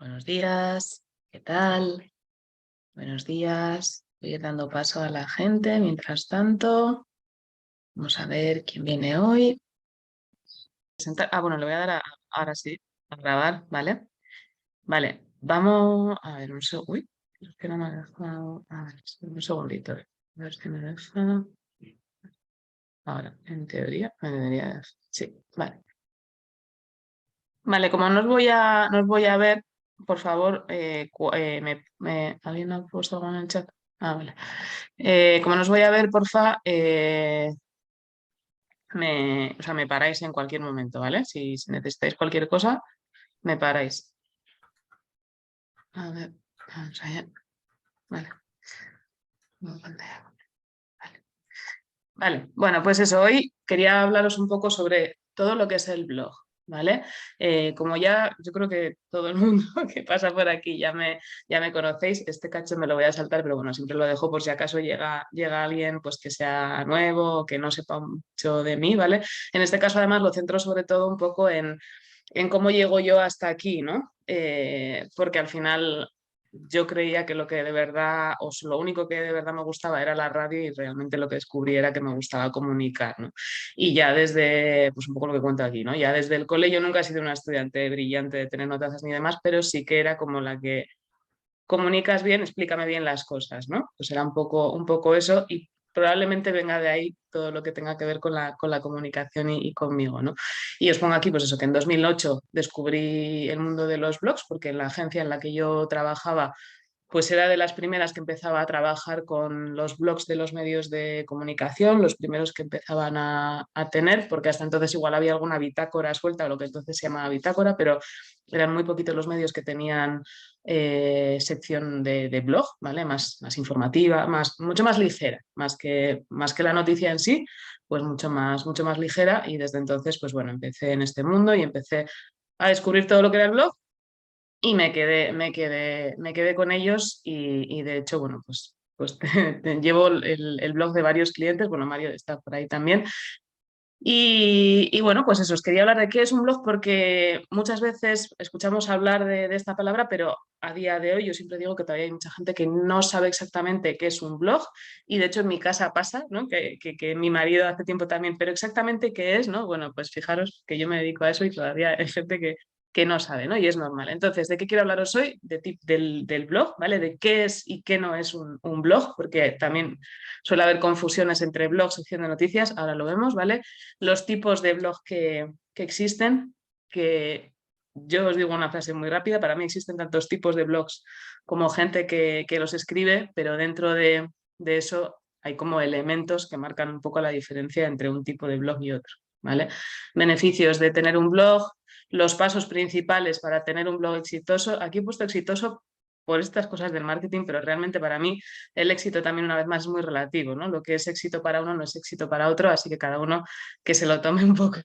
Buenos días, ¿qué tal? Buenos días. Voy a ir dando paso a la gente. Mientras tanto, vamos a ver quién viene hoy. Bueno, le voy a dar ahora sí, a grabar, ¿vale? Vale, vamos a ver un segundo. Uy, es que no me ha dejado. A ver, un segundito. A ver si me deja. Ahora, en teoría, me debería dejar. Sí, vale. Vale, como no os voy a ver, por favor, ¿alguien ha puesto algo en el chat? Ah, vale. Como no os voy a ver, porfa, me paráis en cualquier momento, ¿vale? Si necesitáis cualquier cosa, me paráis. A ver, vamos allá. Vale. Nueva pantalla. Vale. Vale, bueno, pues eso, hoy quería hablaros un poco sobre todo lo que es el blog, ¿vale? Como ya yo creo que todo el mundo que pasa por aquí ya me conocéis, este cacho me lo voy a saltar, pero bueno, siempre lo dejo por si acaso llega alguien pues que sea nuevo o que no sepa mucho de mí, ¿vale? En este caso además lo centro sobre todo un poco en cómo llego yo hasta aquí, ¿no? Porque al final yo creía que lo que de verdad, lo único que de verdad me gustaba era la radio y realmente lo que descubrí era que me gustaba comunicar, ¿no? Y ya desde, pues un poco lo que cuento aquí, ¿no? Ya desde el cole yo nunca he sido una estudiante brillante de tener notazas ni demás, pero sí que era como la que comunicas bien, explícame bien las cosas, ¿no? Pues era un poco eso y probablemente venga de ahí todo lo que tenga que ver con la comunicación y conmigo, ¿no? Y os pongo aquí, pues eso, que en 2008 descubrí el mundo de los blogs, porque en la agencia en la que yo trabajaba pues era de las primeras que empezaba a trabajar con los blogs de los medios de comunicación, los primeros que empezaban a tener, porque hasta entonces igual había alguna bitácora suelta, o lo que entonces se llamaba bitácora, pero eran muy poquitos los medios que tenían sección de blog, ¿vale? Más informativa, mucho más ligera, más que la noticia en sí, pues mucho más ligera y desde entonces, pues bueno, empecé en este mundo y empecé a descubrir todo lo que era el blog y me quedé con ellos y de hecho, bueno, pues llevo el blog de varios clientes, bueno, Mario está por ahí también. Y bueno, pues eso, os quería hablar de qué es un blog porque muchas veces escuchamos hablar de esta palabra, pero a día de hoy yo siempre digo que todavía hay mucha gente que no sabe exactamente qué es un blog y de hecho en mi casa pasa, ¿no? Que mi marido hace tiempo también, pero exactamente qué es, ¿no? Bueno, pues fijaros que yo me dedico a eso y todavía hay gente que no sabe, ¿no? Y es normal. Entonces, ¿de qué quiero hablaros hoy? Del blog, ¿vale? De qué es y qué no es un blog, porque también suele haber confusiones entre blog, sección de noticias, ahora lo vemos, ¿vale? Los tipos de blog que existen, que yo os digo una frase muy rápida, para mí existen tantos tipos de blogs como gente que los escribe, pero dentro de eso hay como elementos que marcan un poco la diferencia entre un tipo de blog y otro, ¿vale? Beneficios de tener un blog, los pasos principales para tener un blog exitoso. Aquí he puesto exitoso por estas cosas del marketing, pero realmente para mí el éxito también una vez más es muy relativo, ¿no? Lo que es éxito para uno no es éxito para otro, así que cada uno que se lo tome un poco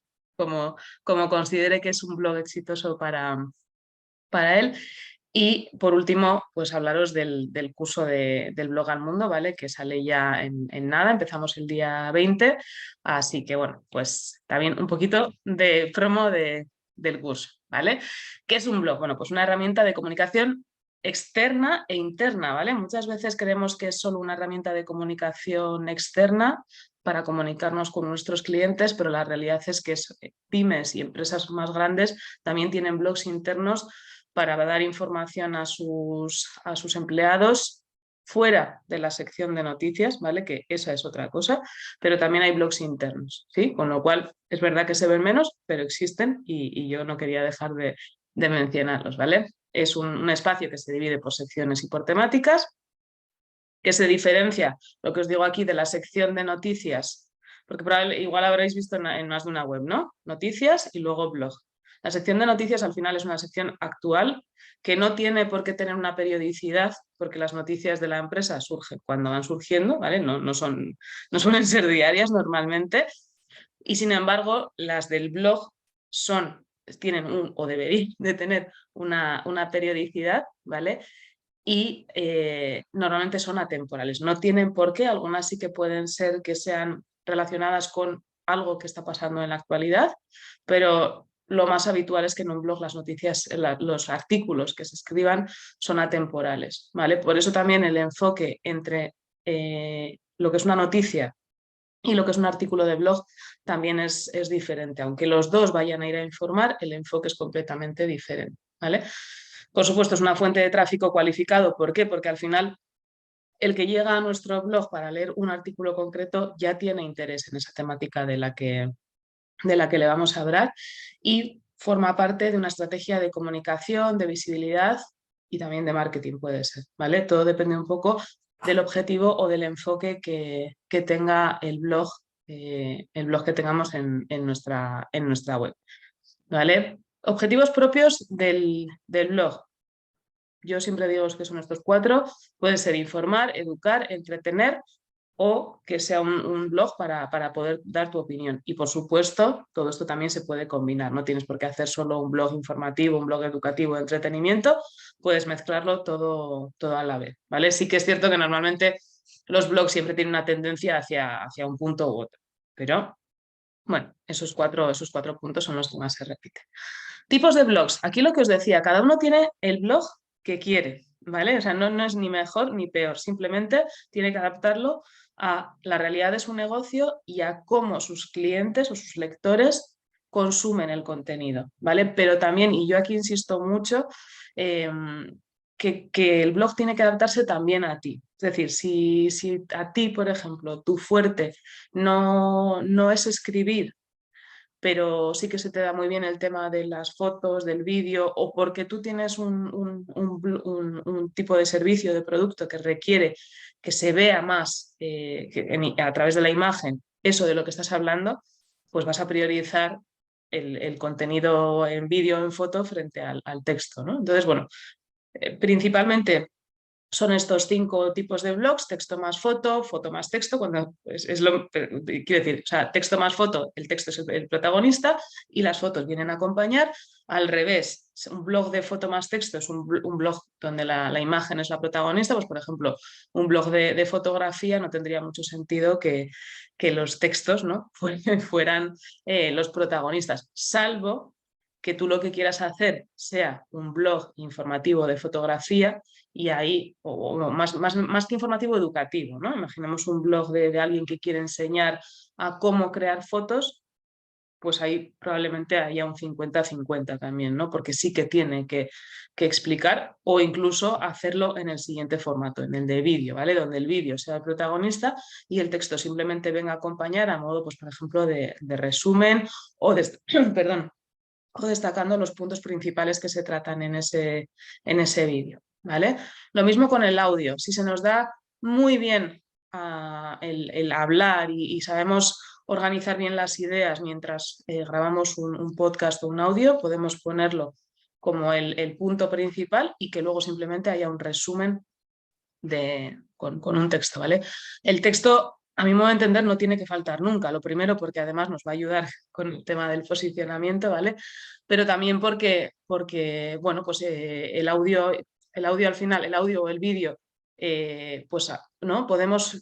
como considere que es un blog exitoso para él. Y por último, pues hablaros del curso del blog al mundo, ¿vale? Que sale ya en nada, empezamos el día 20, así que bueno, pues también un poquito de promo del curso, ¿vale? ¿Qué es un blog? Bueno, pues una herramienta de comunicación externa e interna, ¿vale? Muchas veces creemos que es solo una herramienta de comunicación externa para comunicarnos con nuestros clientes, pero la realidad es que pymes y empresas más grandes también tienen blogs internos para dar información a sus empleados fuera de la sección de noticias, ¿vale? Que esa es otra cosa, pero también hay blogs internos, ¿sí? Con lo cual es verdad que se ven menos, pero existen y yo no quería dejar de mencionarlos, ¿vale? Es un espacio que se divide por secciones y por temáticas, que se diferencia, lo que os digo aquí, de la sección de noticias, porque igual habréis visto en más de una web, ¿no? Noticias y luego blog. La sección de noticias al final es una sección actual que no tiene por qué tener una periodicidad, porque las noticias de la empresa surgen cuando van surgiendo, ¿vale? No suelen ser diarias normalmente, y sin embargo las del blog tienen o deberían de tener una periodicidad, ¿vale? Y normalmente son atemporales. No tienen por qué, algunas sí que pueden ser que sean relacionadas con algo que está pasando en la actualidad, pero lo más habitual es que en un blog las noticias, los artículos que se escriban son atemporales, ¿vale? Por eso también el enfoque entre lo que es una noticia y lo que es un artículo de blog también es diferente. Aunque los dos vayan a ir a informar, el enfoque es completamente diferente, ¿vale? Por supuesto, es una fuente de tráfico cualificado. ¿Por qué? Porque al final el que llega a nuestro blog para leer un artículo concreto ya tiene interés en esa temática de la que le vamos a hablar y forma parte de una estrategia de comunicación, de visibilidad y también de marketing puede ser, ¿vale? Todo depende un poco del objetivo o del enfoque que tenga el blog que tengamos en nuestra web, ¿vale? Objetivos propios del blog. Yo siempre digo que son estos 4, pueden ser informar, educar, entretener o que sea un blog para poder dar tu opinión. Y por supuesto, todo esto también se puede combinar, no tienes por qué hacer solo un blog informativo, un blog educativo de entretenimiento, puedes mezclarlo todo a la vez, ¿vale? Sí que es cierto que normalmente los blogs siempre tienen una tendencia hacia un punto u otro, pero bueno, esos cuatro puntos son los que más se repiten. Tipos de blogs. Aquí lo que os decía, cada uno tiene el blog que quiere, ¿vale? O sea, no es ni mejor ni peor, simplemente tiene que adaptarlo a la realidad de su negocio y a cómo sus clientes o sus lectores consumen el contenido, ¿vale? Pero también, y yo aquí insisto mucho, que el blog tiene que adaptarse también a ti. Es decir, si a ti, por ejemplo, tu fuerte no es escribir, pero sí que se te da muy bien el tema de las fotos, del vídeo, o porque tú tienes un tipo de servicio, de producto que requiere que se vea más a través de la imagen eso de lo que estás hablando, pues vas a priorizar el contenido en vídeo o en foto frente al texto, ¿no? Entonces, bueno, principalmente son estos 5 tipos de blogs: texto más foto, foto más texto, cuando quiero decir, o sea, texto más foto, el texto es el protagonista y las fotos vienen a acompañar. Al revés, un blog de foto más texto es un blog donde la imagen es la protagonista. Pues, por ejemplo, un blog de fotografía no tendría mucho sentido que los textos, ¿no? fueran los protagonistas, salvo que tú lo que quieras hacer sea un blog informativo de fotografía y ahí, o más que informativo, educativo, ¿no? Imaginemos un blog de alguien que quiere enseñar a cómo crear fotos, pues ahí probablemente haya un 50-50 también, ¿no? Porque sí que tiene que explicar o incluso hacerlo en el siguiente formato, en el de vídeo, ¿vale? Donde el vídeo sea el protagonista y el texto simplemente venga a acompañar a modo, pues, por ejemplo, de resumen o perdón, o destacando los puntos principales que se tratan en ese vídeo, ¿vale? Lo mismo con el audio. Si se nos da muy bien el hablar y sabemos organizar bien las ideas mientras grabamos un podcast o un audio, podemos ponerlo como el punto principal y que luego simplemente haya un resumen con un texto, ¿vale? El texto, a mi modo de entender, no tiene que faltar nunca. Lo primero, porque además nos va a ayudar con el tema del posicionamiento, ¿vale? Pero también porque bueno, pues el audio al final, el audio o el vídeo, pues ¿no? Podemos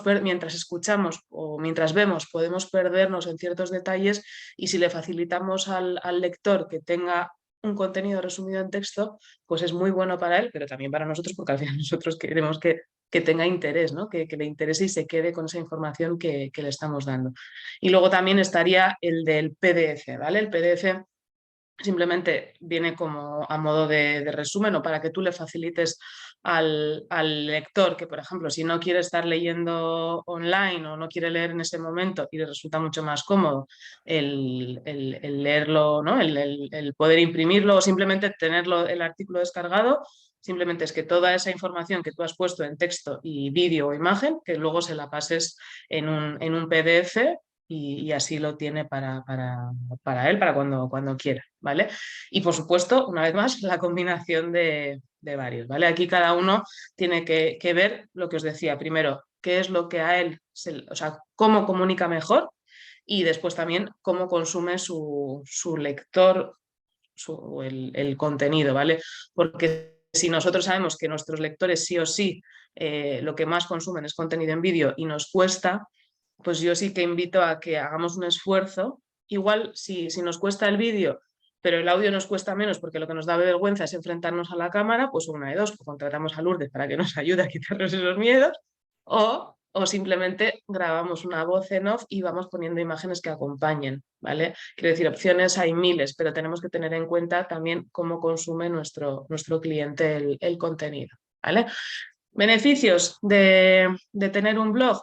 ver, mientras escuchamos o mientras vemos, podemos perdernos en ciertos detalles, y si le facilitamos al lector que tenga un contenido resumido en texto, pues es muy bueno para él, pero también para nosotros, porque al final nosotros queremos que tenga interés, ¿no? Que le interese y se quede con esa información que le estamos dando. Y luego también estaría el del PDF, ¿vale? El PDF simplemente viene como a modo de resumen, o para que tú le facilites al lector que, por ejemplo, si no quiere estar leyendo online o no quiere leer en ese momento y le resulta mucho más cómodo el leerlo, ¿no? el poder imprimirlo o simplemente tenerlo, el artículo descargado. Simplemente es que toda esa información que tú has puesto en texto y vídeo o imagen, que luego se la pases en un PDF, y así lo tiene para él, para cuando quiera, ¿vale? Y por supuesto, una vez más, la combinación de varios, ¿vale? Aquí cada uno tiene que ver lo que os decía. Primero, qué es lo que a él, o sea, cómo comunica mejor, y después también cómo consume su lector el contenido, ¿vale? Porque si nosotros sabemos que nuestros lectores sí o sí lo que más consumen es contenido en vídeo y nos cuesta, pues yo sí que invito a que hagamos un esfuerzo igual si nos cuesta el vídeo, pero el audio nos cuesta menos porque lo que nos da vergüenza es enfrentarnos a la cámara, pues una de dos, o contratamos a Lourdes para que nos ayude a quitarnos esos miedos, o simplemente grabamos una voz en off y vamos poniendo imágenes que acompañen, ¿vale? Quiero decir, opciones hay miles, pero tenemos que tener en cuenta también cómo consume nuestro cliente el contenido, ¿vale? Beneficios de tener un blog.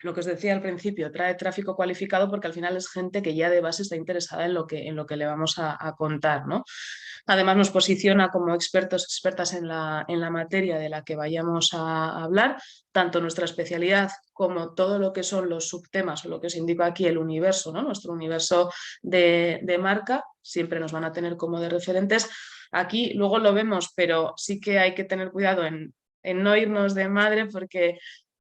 Lo que os decía al principio, trae tráfico cualificado porque al final es gente que ya de base está interesada en lo que le vamos a contar, ¿no? Además nos posiciona como expertos, expertas en la materia de la que vayamos a hablar, tanto nuestra especialidad como todo lo que son los subtemas o lo que os indico aquí, el universo, ¿no? Nuestro universo de marca, siempre nos van a tener como de referentes. Aquí luego lo vemos, pero sí que hay que tener cuidado en no irnos de madre porque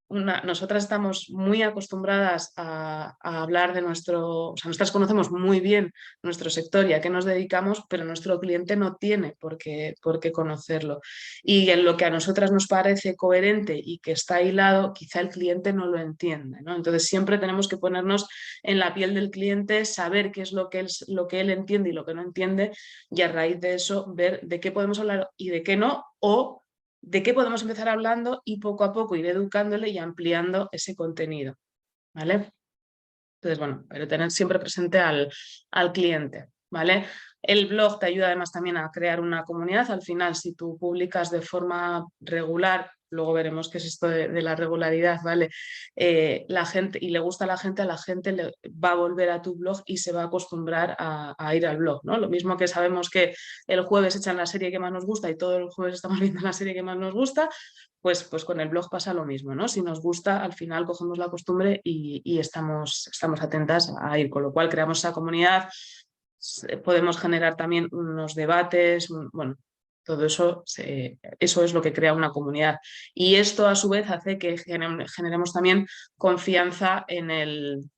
nosotras estamos muy acostumbradas a hablar de nuestro, o sea, nosotras conocemos muy bien nuestro sector y a qué nos dedicamos, pero nuestro cliente no tiene por qué conocerlo. Y en lo que a nosotras nos parece coherente y que está hilado, quizá el cliente no lo entiende, ¿no? Entonces siempre tenemos que ponernos en la piel del cliente, saber qué es lo que él entiende y lo que no entiende, y a raíz de eso ver de qué podemos hablar y de qué no, o de qué podemos empezar hablando y poco a poco ir educándole y ampliando ese contenido, ¿vale? Entonces, bueno, pero tener siempre presente al cliente, ¿vale? El blog te ayuda además también a crear una comunidad. Al final, si tú publicas de forma regular, luego veremos qué es esto de la regularidad, ¿vale? La gente, y le gusta a la gente le va a volver a tu blog y se va a acostumbrar a ir al blog, ¿no? Lo mismo que sabemos que el jueves echan la serie que más nos gusta y todo el jueves estamos viendo la serie que más nos gusta, pues con el blog pasa lo mismo, ¿no? Si nos gusta, al final cogemos la costumbre y estamos atentas a ir, con lo cual creamos esa comunidad, podemos generar también unos debates, bueno, todo eso, eso es lo que crea una comunidad. Y esto a su vez hace que generemos también confianza en el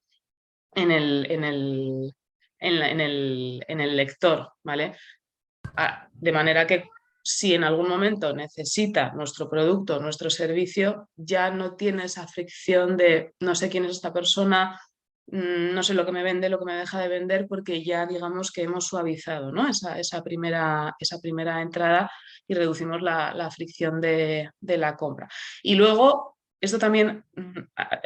lector, ¿vale? De manera que si en algún momento necesita nuestro producto, nuestro servicio, ya no tiene esa fricción de no sé quién es esta persona, no sé lo que me vende, lo que me deja de vender, porque ya digamos que hemos suavizado, ¿no? esa primera entrada y reducimos la fricción de la compra. Y luego esto también,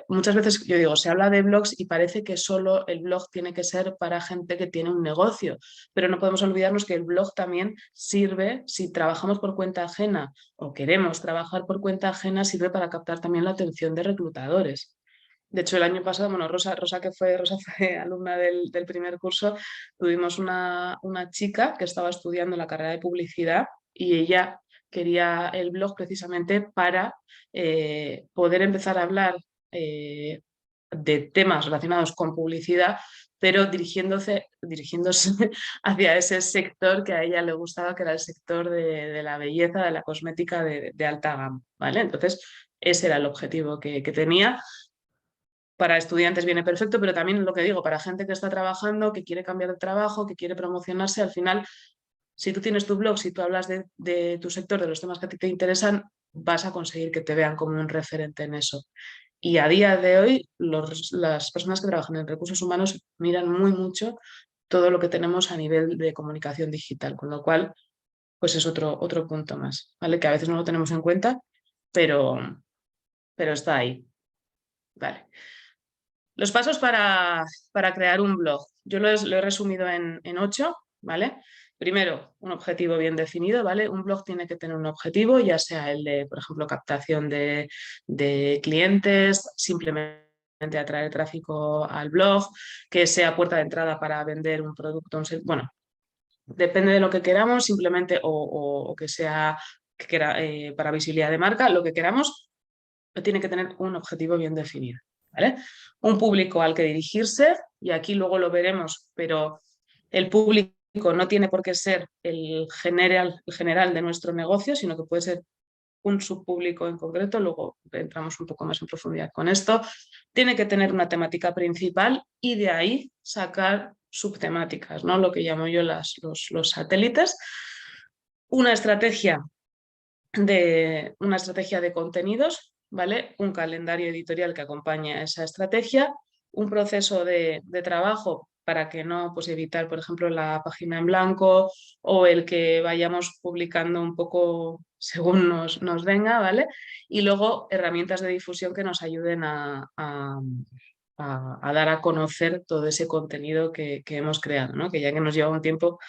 muchas veces yo digo, se habla de blogs y parece que solo el blog tiene que ser para gente que tiene un negocio, pero no podemos olvidarnos que el blog también sirve, si trabajamos por cuenta ajena o queremos trabajar por cuenta ajena, sirve para captar también la atención de reclutadores. De hecho, el año pasado, bueno, Rosa fue alumna del primer curso, tuvimos una chica que estaba estudiando la carrera de publicidad y ella quería el blog precisamente para poder empezar a hablar de temas relacionados con publicidad, pero dirigiéndose hacia ese sector que a ella le gustaba, que era el sector de la belleza, de la cosmética de alta gama, ¿vale? Entonces, ese era el objetivo que tenía. Para estudiantes viene perfecto, pero también lo que digo, para gente que está trabajando, que quiere cambiar de trabajo, que quiere promocionarse, al final, si tú tienes tu blog, si tú hablas de tu sector, de los temas que a ti te interesan, vas a conseguir que te vean como un referente en eso. Y a día de hoy, las personas que trabajan en recursos humanos miran muy mucho todo lo que tenemos a nivel de comunicación digital, con lo cual, pues es otro punto más, ¿vale? Que a veces no lo tenemos en cuenta, pero está ahí, ¿vale? Los pasos para crear un blog. Yo lo he resumido en 8, ¿vale? Primero, un objetivo bien definido, ¿vale? Un blog tiene que tener un objetivo, ya sea el de, por ejemplo, captación de clientes, simplemente atraer tráfico al blog, que sea puerta de entrada para vender un producto, bueno, depende de lo que queramos, simplemente, o que sea para visibilidad de marca, lo que queramos, tiene que tener un objetivo bien definido, ¿vale? Un público al que dirigirse, y aquí luego lo veremos, pero el público no tiene por qué ser el general de nuestro negocio, sino que puede ser un subpúblico en concreto, luego entramos un poco más en profundidad con esto. Tiene que tener una temática principal y de ahí sacar subtemáticas, ¿no? Lo que llamo yo los satélites. Una estrategia de contenidos, ¿vale? Un calendario editorial que acompañe a esa estrategia, un proceso de trabajo para que no, pues evitar, por ejemplo, la página en blanco o el que vayamos publicando un poco según nos venga, ¿vale? Y luego herramientas de difusión que nos ayuden a dar a conocer todo ese contenido que hemos creado, ¿no? Que ya que nos lleva un tiempo,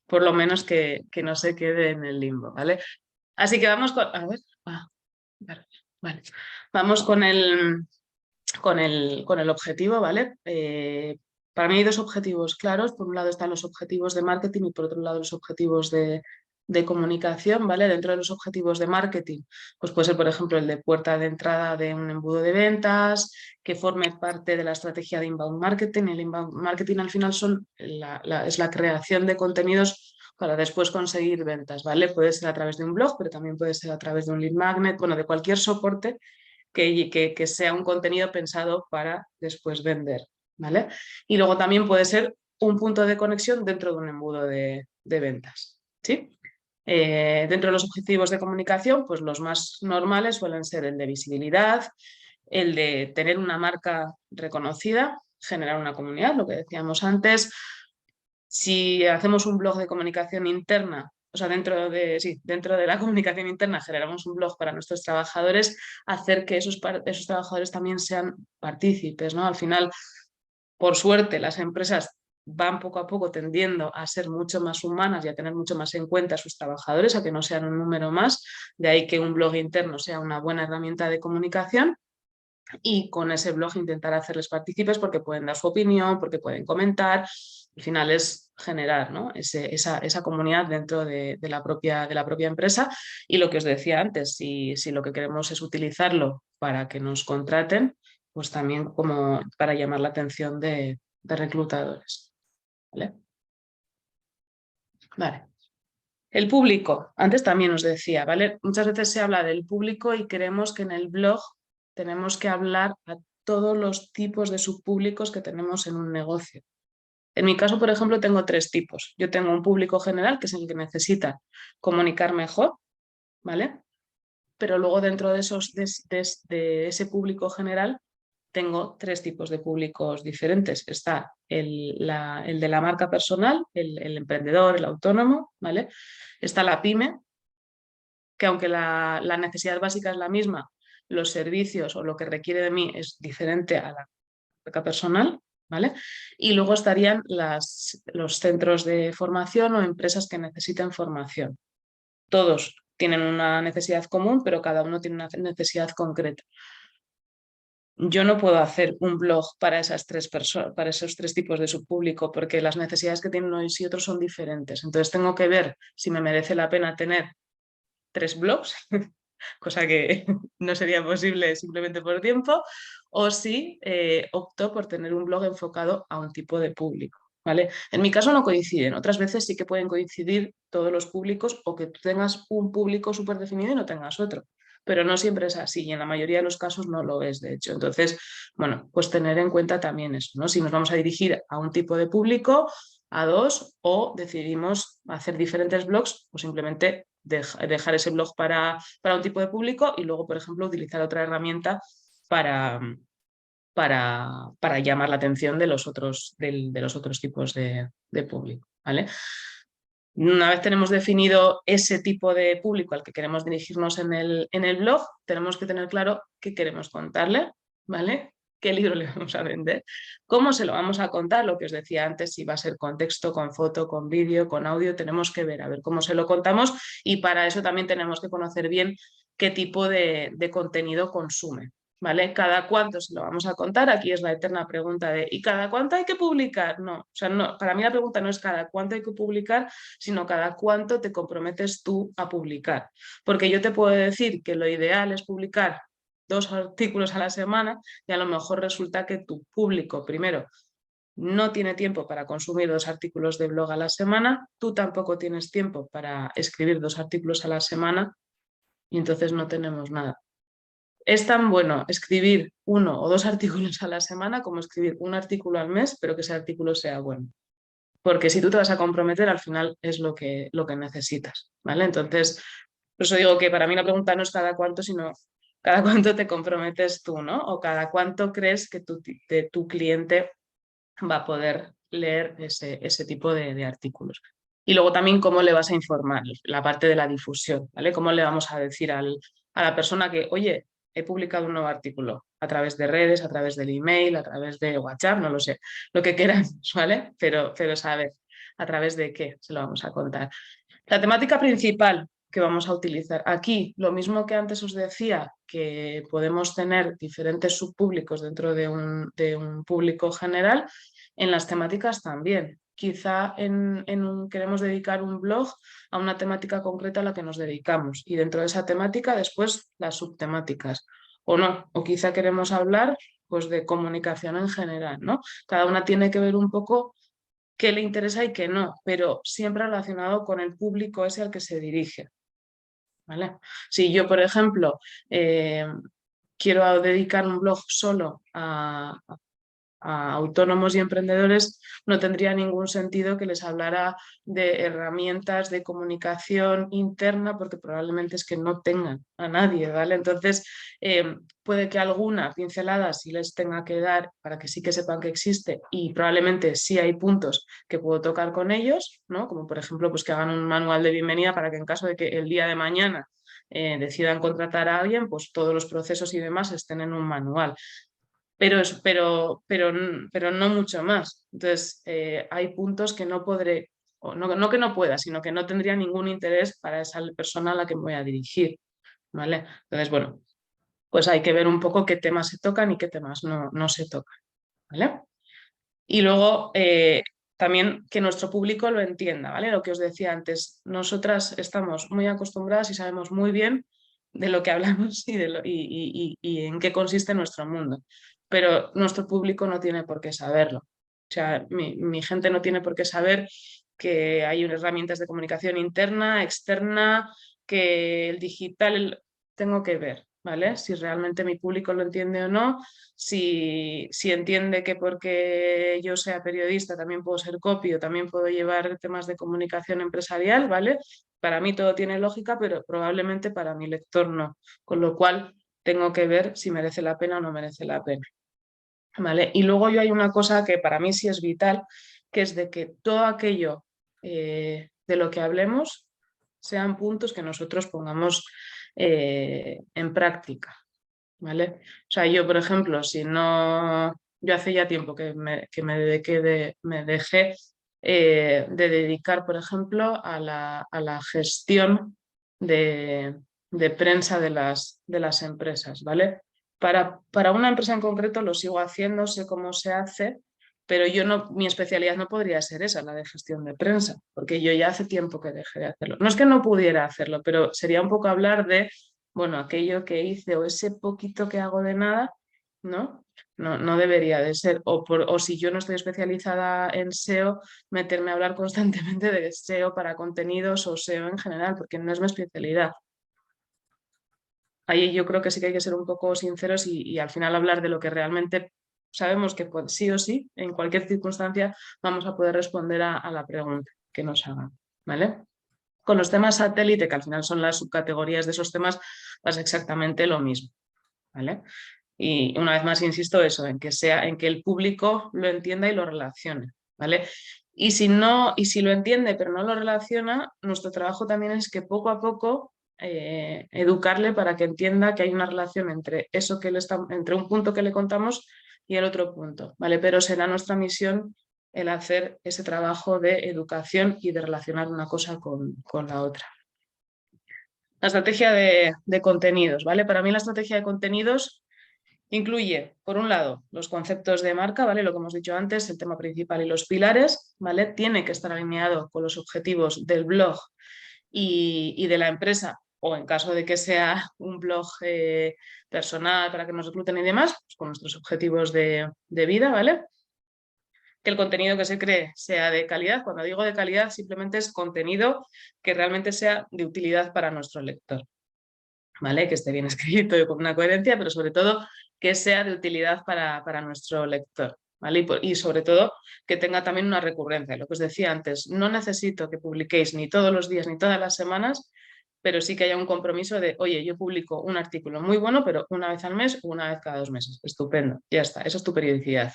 por lo menos que no se quede en el limbo, ¿vale? Así que vamos con... A ver, vale. Vamos con el objetivo, ¿vale? Para mí hay dos objetivos claros. Por un lado están los objetivos de marketing y por otro lado los objetivos de comunicación, ¿vale? Dentro de los objetivos de marketing, pues puede ser, por ejemplo, el de puerta de entrada de un embudo de ventas, que forme parte de la estrategia de inbound marketing. El inbound marketing al final es la creación de contenidos para después conseguir ventas, ¿vale? Puede ser a través de un blog, pero también puede ser a través de un lead magnet, bueno, de cualquier soporte que sea un contenido pensado para después vender, ¿vale? Y luego también puede ser un punto de conexión dentro de un embudo de ventas, ¿sí? Dentro de los objetivos de comunicación, pues los más normales suelen ser el de visibilidad, el de tener una marca reconocida, generar una comunidad, lo que decíamos antes. Si hacemos un blog de comunicación interna, o sea, dentro de la comunicación interna generamos un blog para nuestros trabajadores, hacer que esos trabajadores también sean partícipes, ¿no? Al final, por suerte, las empresas van poco a poco tendiendo a ser mucho más humanas y a tener mucho más en cuenta a sus trabajadores, a que no sean un número más, de ahí que un blog interno sea una buena herramienta de comunicación. Y con ese blog intentar hacerles partícipes porque pueden dar su opinión, porque pueden comentar. Al final es generar, ¿no? esa comunidad dentro de la propia empresa. Y lo que os decía antes, si lo que queremos es utilizarlo para que nos contraten, pues también como para llamar la atención de reclutadores. ¿Vale? Vale. El público, antes también os decía, ¿vale? Muchas veces se habla del público y creemos que en el blog tenemos que hablar a todos los tipos de subpúblicos que tenemos en un negocio. En mi caso, por ejemplo, tengo tres tipos. Yo tengo un público general, que es el que necesita comunicar mejor, ¿vale? Pero luego dentro de ese público general tengo tres tipos de públicos diferentes. Está el de la marca personal, el emprendedor, el autónomo, ¿vale? Está la pyme, que aunque la necesidad básica es la misma, los servicios o lo que requiere de mí es diferente a la marca personal, ¿vale? Y luego estarían los centros de formación o empresas que necesiten formación. Todos tienen una necesidad común, pero cada uno tiene una necesidad concreta. Yo no puedo hacer un blog para para esos tres tipos de subpúblico, porque las necesidades que tienen unos y otros son diferentes. Entonces tengo que ver si me merece la pena tener 3 blogs, cosa que no sería posible simplemente por tiempo, o si opto por tener un blog enfocado a un tipo de público. ¿Vale? En mi caso no coinciden, otras veces sí que pueden coincidir todos los públicos o que tú tengas un público súper definido y no tengas otro, pero no siempre es así y en la mayoría de los casos no lo es, de hecho. Entonces, bueno, pues tener en cuenta también eso, ¿no? Si nos vamos a dirigir a un tipo de público, a dos, o decidimos hacer diferentes blogs o simplemente dejar ese blog para un tipo de público y luego, por ejemplo, utilizar otra herramienta para llamar la atención de los otros tipos de público, ¿vale? Una vez tenemos definido ese tipo de público al que queremos dirigirnos en el blog, tenemos que tener claro qué queremos contarle, ¿vale? ¿Qué libro le vamos a vender? ¿Cómo se lo vamos a contar? Lo que os decía antes, si va a ser con texto, con foto, con vídeo, con audio, tenemos que ver a ver cómo se lo contamos y para eso también tenemos que conocer bien qué tipo de contenido consume, ¿vale? ¿Cada cuánto se lo vamos a contar? Aquí es la eterna pregunta de ¿y cada cuánto hay que publicar? No, o sea, no, para mí la pregunta no es cada cuánto hay que publicar, sino cada cuánto te comprometes tú a publicar. Porque yo te puedo decir que lo ideal es publicar 2 artículos a la semana y a lo mejor resulta que tu público, primero, no tiene tiempo para consumir 2 artículos de blog a la semana, tú tampoco tienes tiempo para escribir 2 artículos a la semana y entonces no tenemos nada. Es tan bueno escribir 1 o 2 artículos a la semana como escribir un artículo al mes, pero que ese artículo sea bueno. Porque si tú te vas a comprometer, al final es lo que necesitas, ¿vale? Entonces, por eso digo que para mí la pregunta no es cada cuánto, sino cada cuánto te comprometes tú, ¿no? O cada cuánto crees que tu cliente va a poder leer ese tipo de artículos. Y luego también cómo le vas a informar, la parte de la difusión, ¿vale? Cómo le vamos a decir a la persona que, oye, he publicado un nuevo artículo a través de redes, a través del email, a través de WhatsApp, no lo sé, lo que quieras, ¿vale? Pero saber a través de qué se lo vamos a contar. La temática principal que vamos a utilizar aquí, lo mismo que antes os decía, que podemos tener diferentes subpúblicos dentro de un público general, en las temáticas también. Quizá queremos dedicar un blog a una temática concreta a la que nos dedicamos y dentro de esa temática después las subtemáticas. O no, o quizá queremos hablar pues, de comunicación en general, ¿no? Cada una tiene que ver un poco qué le interesa y qué no, pero siempre relacionado con el público ese al que se dirige. ¿Vale? Si yo, por ejemplo, quiero dedicar un blog solo a autónomos y emprendedores, no tendría ningún sentido que les hablara de herramientas de comunicación interna porque probablemente es que no tengan a nadie, ¿vale? Entonces, puede que alguna pincelada sí les tenga que dar para que sí que sepan que existe y probablemente sí hay puntos que puedo tocar con ellos, ¿no? Como por ejemplo, pues que hagan un manual de bienvenida para que en caso de que el día de mañana decidan contratar a alguien, pues todos los procesos y demás estén en un manual pero no mucho más. Entonces, hay puntos que no podré, o no que no pueda, sino que no tendría ningún interés para esa persona a la que me voy a dirigir, ¿vale? Entonces, bueno, pues hay que ver un poco qué temas se tocan y qué temas no se tocan, ¿vale? Y luego, también que nuestro público lo entienda, ¿vale? Lo que os decía antes, nosotras estamos muy acostumbradas y sabemos muy bien de lo que hablamos y en qué consiste nuestro mundo, pero nuestro público no tiene por qué saberlo. O sea, mi gente no tiene por qué saber que hay herramientas de comunicación interna, externa, que el digital tengo que ver, ¿vale? Si realmente mi público lo entiende o no, si entiende que porque yo sea periodista también puedo ser copy o también puedo llevar temas de comunicación empresarial, ¿vale? Para mí todo tiene lógica, pero probablemente para mi lector no. Con lo cual tengo que ver si merece la pena o no merece la pena. ¿Vale? Y luego yo hay una cosa que para mí sí es vital, que es de que todo aquello de lo que hablemos sean puntos que nosotros pongamos en práctica. ¿Vale? O sea, yo, por ejemplo, si no, yo hace ya tiempo que me dejé de dedicar, por ejemplo, a la gestión de prensa de las empresas, ¿vale? Para una empresa en concreto lo sigo haciendo, sé cómo se hace, pero yo no, mi especialidad no podría ser esa, la de gestión de prensa, porque yo ya hace tiempo que dejé de hacerlo. No es que no pudiera hacerlo, pero sería un poco hablar de bueno, aquello que hice o ese poquito que hago de nada, ¿no? No debería de ser. O si yo no estoy especializada en SEO, meterme a hablar constantemente de SEO para contenidos o SEO en general, porque no es mi especialidad. Ahí yo creo que sí que hay que ser un poco sinceros y al final hablar de lo que realmente sabemos que sí o sí, en cualquier circunstancia, vamos a poder responder a la pregunta que nos hagan, ¿vale? Con los temas satélite, que al final son las subcategorías de esos temas, pasa exactamente lo mismo, ¿vale? Y una vez más insisto eso, en que el público lo entienda y lo relacione, ¿vale? Y si no, y si lo entiende pero no lo relaciona, nuestro trabajo también es que poco a poco educarle para que entienda que hay una relación entre eso que entre un punto que le contamos y el otro punto, ¿vale? Pero será nuestra misión el hacer ese trabajo de educación y de relacionar una cosa con la otra. La estrategia de contenidos, ¿vale? Para mí la estrategia de contenidos incluye, por un lado, los conceptos de marca, ¿vale? Lo que hemos dicho antes, el tema principal y los pilares, ¿vale? Tiene que estar alineado con los objetivos del blog y de la empresa, o en caso de que sea un blog personal para que nos recluten y demás, pues con nuestros objetivos de vida, ¿vale? Que el contenido que se cree sea de calidad. Cuando digo de calidad, simplemente es contenido que realmente sea de utilidad para nuestro lector, ¿vale? Que esté bien escrito y con una coherencia, pero sobre todo que sea de utilidad para nuestro lector, ¿vale? Y sobre todo que tenga también una recurrencia. Lo que os decía antes, no necesito que publiquéis ni todos los días ni todas las semanas, pero sí que haya un compromiso de, oye, yo publico un artículo muy bueno, pero una vez al mes o una vez cada 2 meses. Estupendo, ya está, esa es tu periodicidad.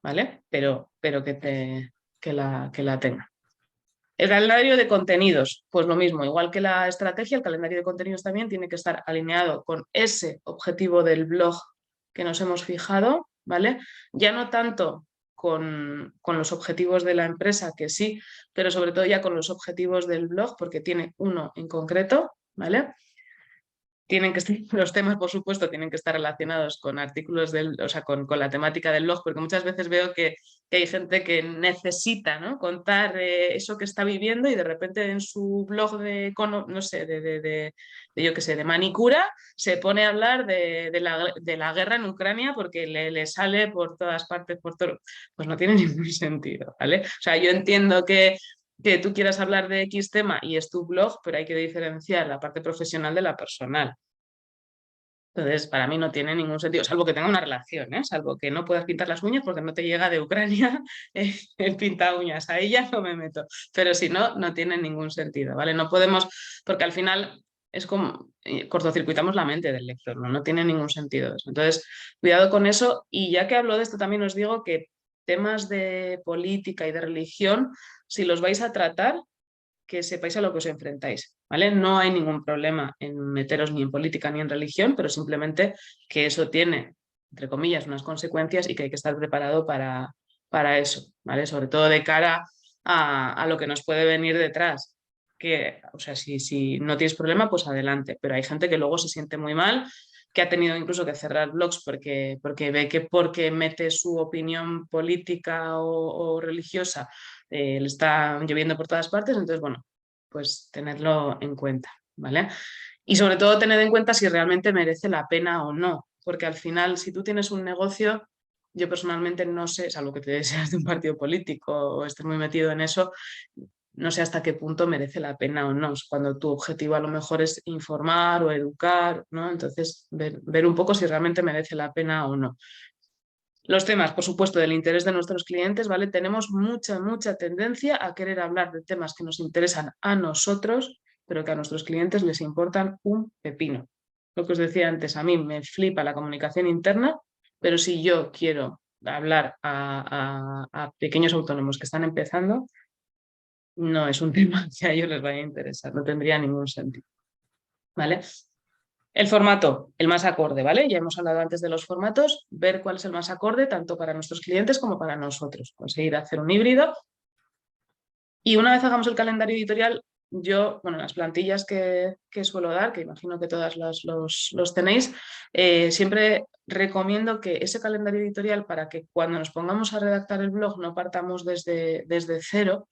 ¿vale? Pero que la tenga. El calendario de contenidos, pues lo mismo, igual que la estrategia, el calendario de contenidos también tiene que estar alineado con ese objetivo del blog que nos hemos fijado, ¿vale? Ya no tanto con los objetivos de la empresa, que sí, pero sobre todo ya con los objetivos del blog, porque tiene uno en concreto, ¿vale? Tienen que estar, los temas, por supuesto, tienen que estar relacionados con artículos o sea, con la temática del blog, porque muchas veces veo que hay gente que necesita, ¿no?, contar eso que está viviendo y de repente en su blog de, no sé, yo qué sé, de manicura, se pone a hablar de la guerra en Ucrania porque le sale por todas partes, por todo. Pues no tiene ningún sentido, ¿vale? O sea, yo entiendo que tú quieras hablar de X tema y es tu blog, pero hay que diferenciar la parte profesional de la personal. Entonces, para mí no tiene ningún sentido, salvo que tenga una relación, ¿eh? Salvo que no puedas pintar las uñas porque no te llega de Ucrania el pinta uñas. A ella no me meto. Pero si no, no tiene ningún sentido, ¿vale? No podemos, porque al final es como cortocircuitamos la mente del lector, ¿no? No tiene ningún sentido eso. Entonces, cuidado con eso. Y ya que hablo de esto, también os digo que temas de política y de religión, si los vais a tratar, que sepáis a lo que os enfrentáis, ¿vale? No hay ningún problema en meteros ni en política ni en religión, pero simplemente que eso tiene, entre comillas, unas consecuencias y que hay que estar preparado para eso, ¿vale? Sobre todo de cara a lo que nos puede venir detrás. Que, o sea, si no tienes problema, pues adelante, pero hay gente que luego se siente muy mal, que ha tenido incluso que cerrar blogs porque ve que porque mete su opinión política o religiosa le está lloviendo por todas partes, entonces, bueno, pues tenedlo en cuenta, ¿vale? Y sobre todo tened en cuenta si realmente merece la pena o no, porque al final, si tú tienes un negocio, yo personalmente no sé, salvo que te seas de un partido político o estés muy metido en eso, no sé hasta qué punto merece la pena o no, cuando tu objetivo a lo mejor es informar o educar, ¿no? Entonces, ver un poco si realmente merece la pena o no. Los temas, por supuesto, del interés de nuestros clientes, ¿vale? Tenemos mucha tendencia a querer hablar de temas que nos interesan a nosotros, pero que a nuestros clientes les importan un pepino. Lo que os decía antes, a mí me flipa la comunicación interna, pero si yo quiero hablar a pequeños autónomos que están empezando, no es un tema que a ellos les vaya a interesar, no tendría ningún sentido, ¿vale? El formato, el más acorde, ¿vale? Ya hemos hablado antes de los formatos, ver cuál es el más acorde tanto para nuestros clientes como para nosotros. Conseguir hacer un híbrido. Y una vez hagamos el calendario editorial, yo, bueno, las plantillas que suelo dar, que imagino que todas los tenéis, siempre recomiendo que ese calendario editorial, para que cuando nos pongamos a redactar el blog no partamos desde cero,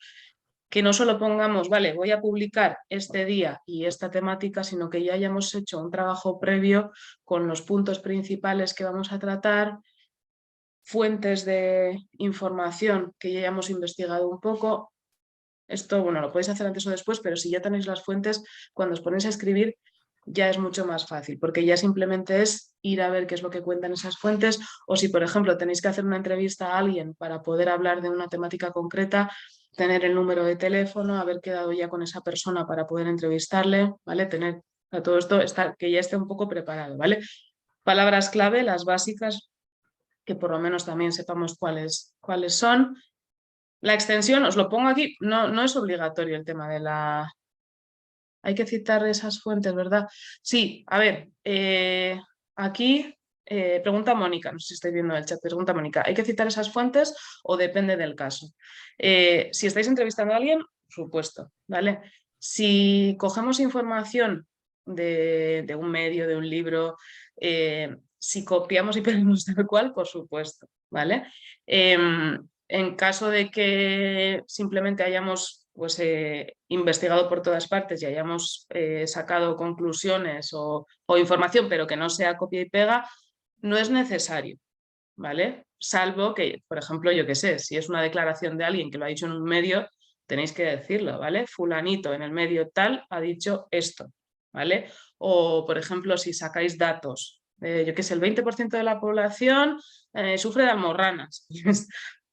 que no solo pongamos, vale, voy a publicar este día y esta temática, sino que ya hayamos hecho un trabajo previo con los puntos principales que vamos a tratar, fuentes de información que ya hayamos investigado un poco. Esto, bueno, lo podéis hacer antes o después, pero si ya tenéis las fuentes, cuando os ponéis a escribir ya es mucho más fácil, porque ya simplemente es ir a ver qué es lo que cuentan esas fuentes, o si, por ejemplo, tenéis que hacer una entrevista a alguien para poder hablar de una temática concreta, tener el número de teléfono, haber quedado ya con esa persona para poder entrevistarle, ¿vale? Tener a todo esto, que ya esté un poco preparado, ¿vale? Palabras clave, las básicas, que por lo menos también sepamos cuáles son. La extensión, os lo pongo aquí, no es obligatorio el tema de la... Hay que citar esas fuentes, ¿verdad? Sí, a ver, aquí pregunta Mónica, no sé si estáis viendo el chat, pregunta Mónica, ¿hay que citar esas fuentes o depende del caso? Si estáis entrevistando a alguien, por supuesto, ¿vale? Si cogemos información de un medio, de un libro, si copiamos y pegamos tal cual, por supuesto, ¿vale? En caso de que simplemente hayamos pues, investigado por todas partes y hayamos sacado conclusiones o información, pero que no sea copia y pega, no es necesario, ¿vale? Salvo que, por ejemplo, yo qué sé, si es una declaración de alguien que lo ha dicho en un medio, tenéis que decirlo, ¿vale? Fulanito en el medio tal ha dicho esto, ¿vale? O, por ejemplo, si sacáis datos, yo qué sé, el 20% de la población sufre de almorranas,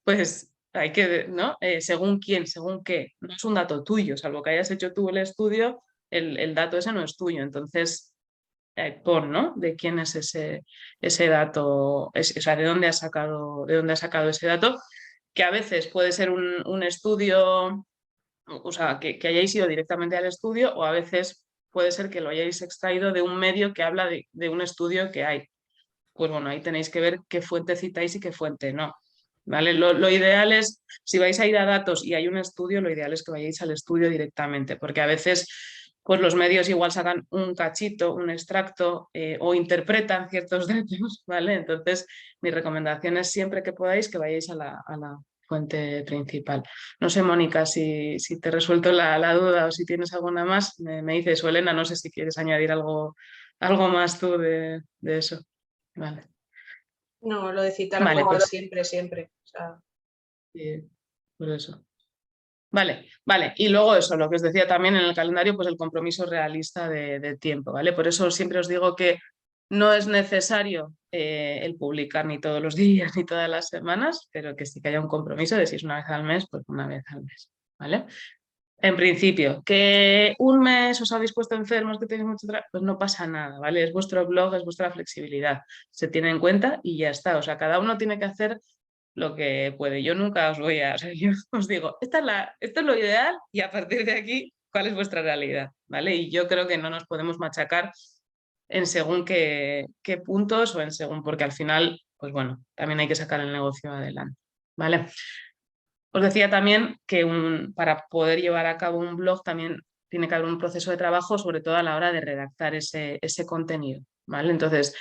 pues hay que, ¿no? Según quién, según qué, no es un dato tuyo, salvo que hayas hecho tú el estudio, el dato ese no es tuyo, entonces pon, ¿no? De quién es ese dato, o sea, de dónde has sacado ese dato, que a veces puede ser un estudio, o sea, que hayáis ido directamente al estudio, o a veces puede ser que lo hayáis extraído de un medio que habla de un estudio que hay. Pues bueno, ahí tenéis que ver qué fuente citáis y qué fuente no. ¿Vale? Lo ideal es, si vais a ir a datos y hay un estudio, lo ideal es que vayáis al estudio directamente, porque a veces pues los medios igual sacan un cachito, un extracto o interpretan ciertos datos, ¿vale? Entonces, mi recomendación es siempre que podáis que vayáis a la fuente principal. No sé, Mónica, si te he resuelto la duda o si tienes alguna más, me dices, o Elena, no sé si quieres añadir algo más tú de eso. Vale, No, lo de citar vale, fuentes pues siempre, siempre. O sea, por eso. Vale, vale. Y luego eso, lo que os decía también en el calendario, pues el compromiso realista de tiempo, ¿vale? Por eso siempre os digo que no es necesario el publicar ni todos los días ni todas las semanas, pero que sí que haya un compromiso de si es una vez al mes, pues una vez al mes, ¿vale? En principio, que un mes os habéis puesto enfermos, que tenéis mucho trabajo, pues no pasa nada, ¿vale? Es vuestro blog, es vuestra flexibilidad, se tiene en cuenta y ya está. O sea, cada uno tiene que hacer lo que puede. Yo nunca os voy a, o sea, yo os digo, esto es lo ideal y a partir de aquí, ¿cuál es vuestra realidad? ¿Vale? Y yo creo que no nos podemos machacar en según qué puntos o en según, porque al final, pues bueno, también hay que sacar el negocio adelante, ¿vale? Os decía también que para poder llevar a cabo un blog también tiene que haber un proceso de trabajo, sobre todo a la hora de redactar ese contenido, ¿vale? Entonces,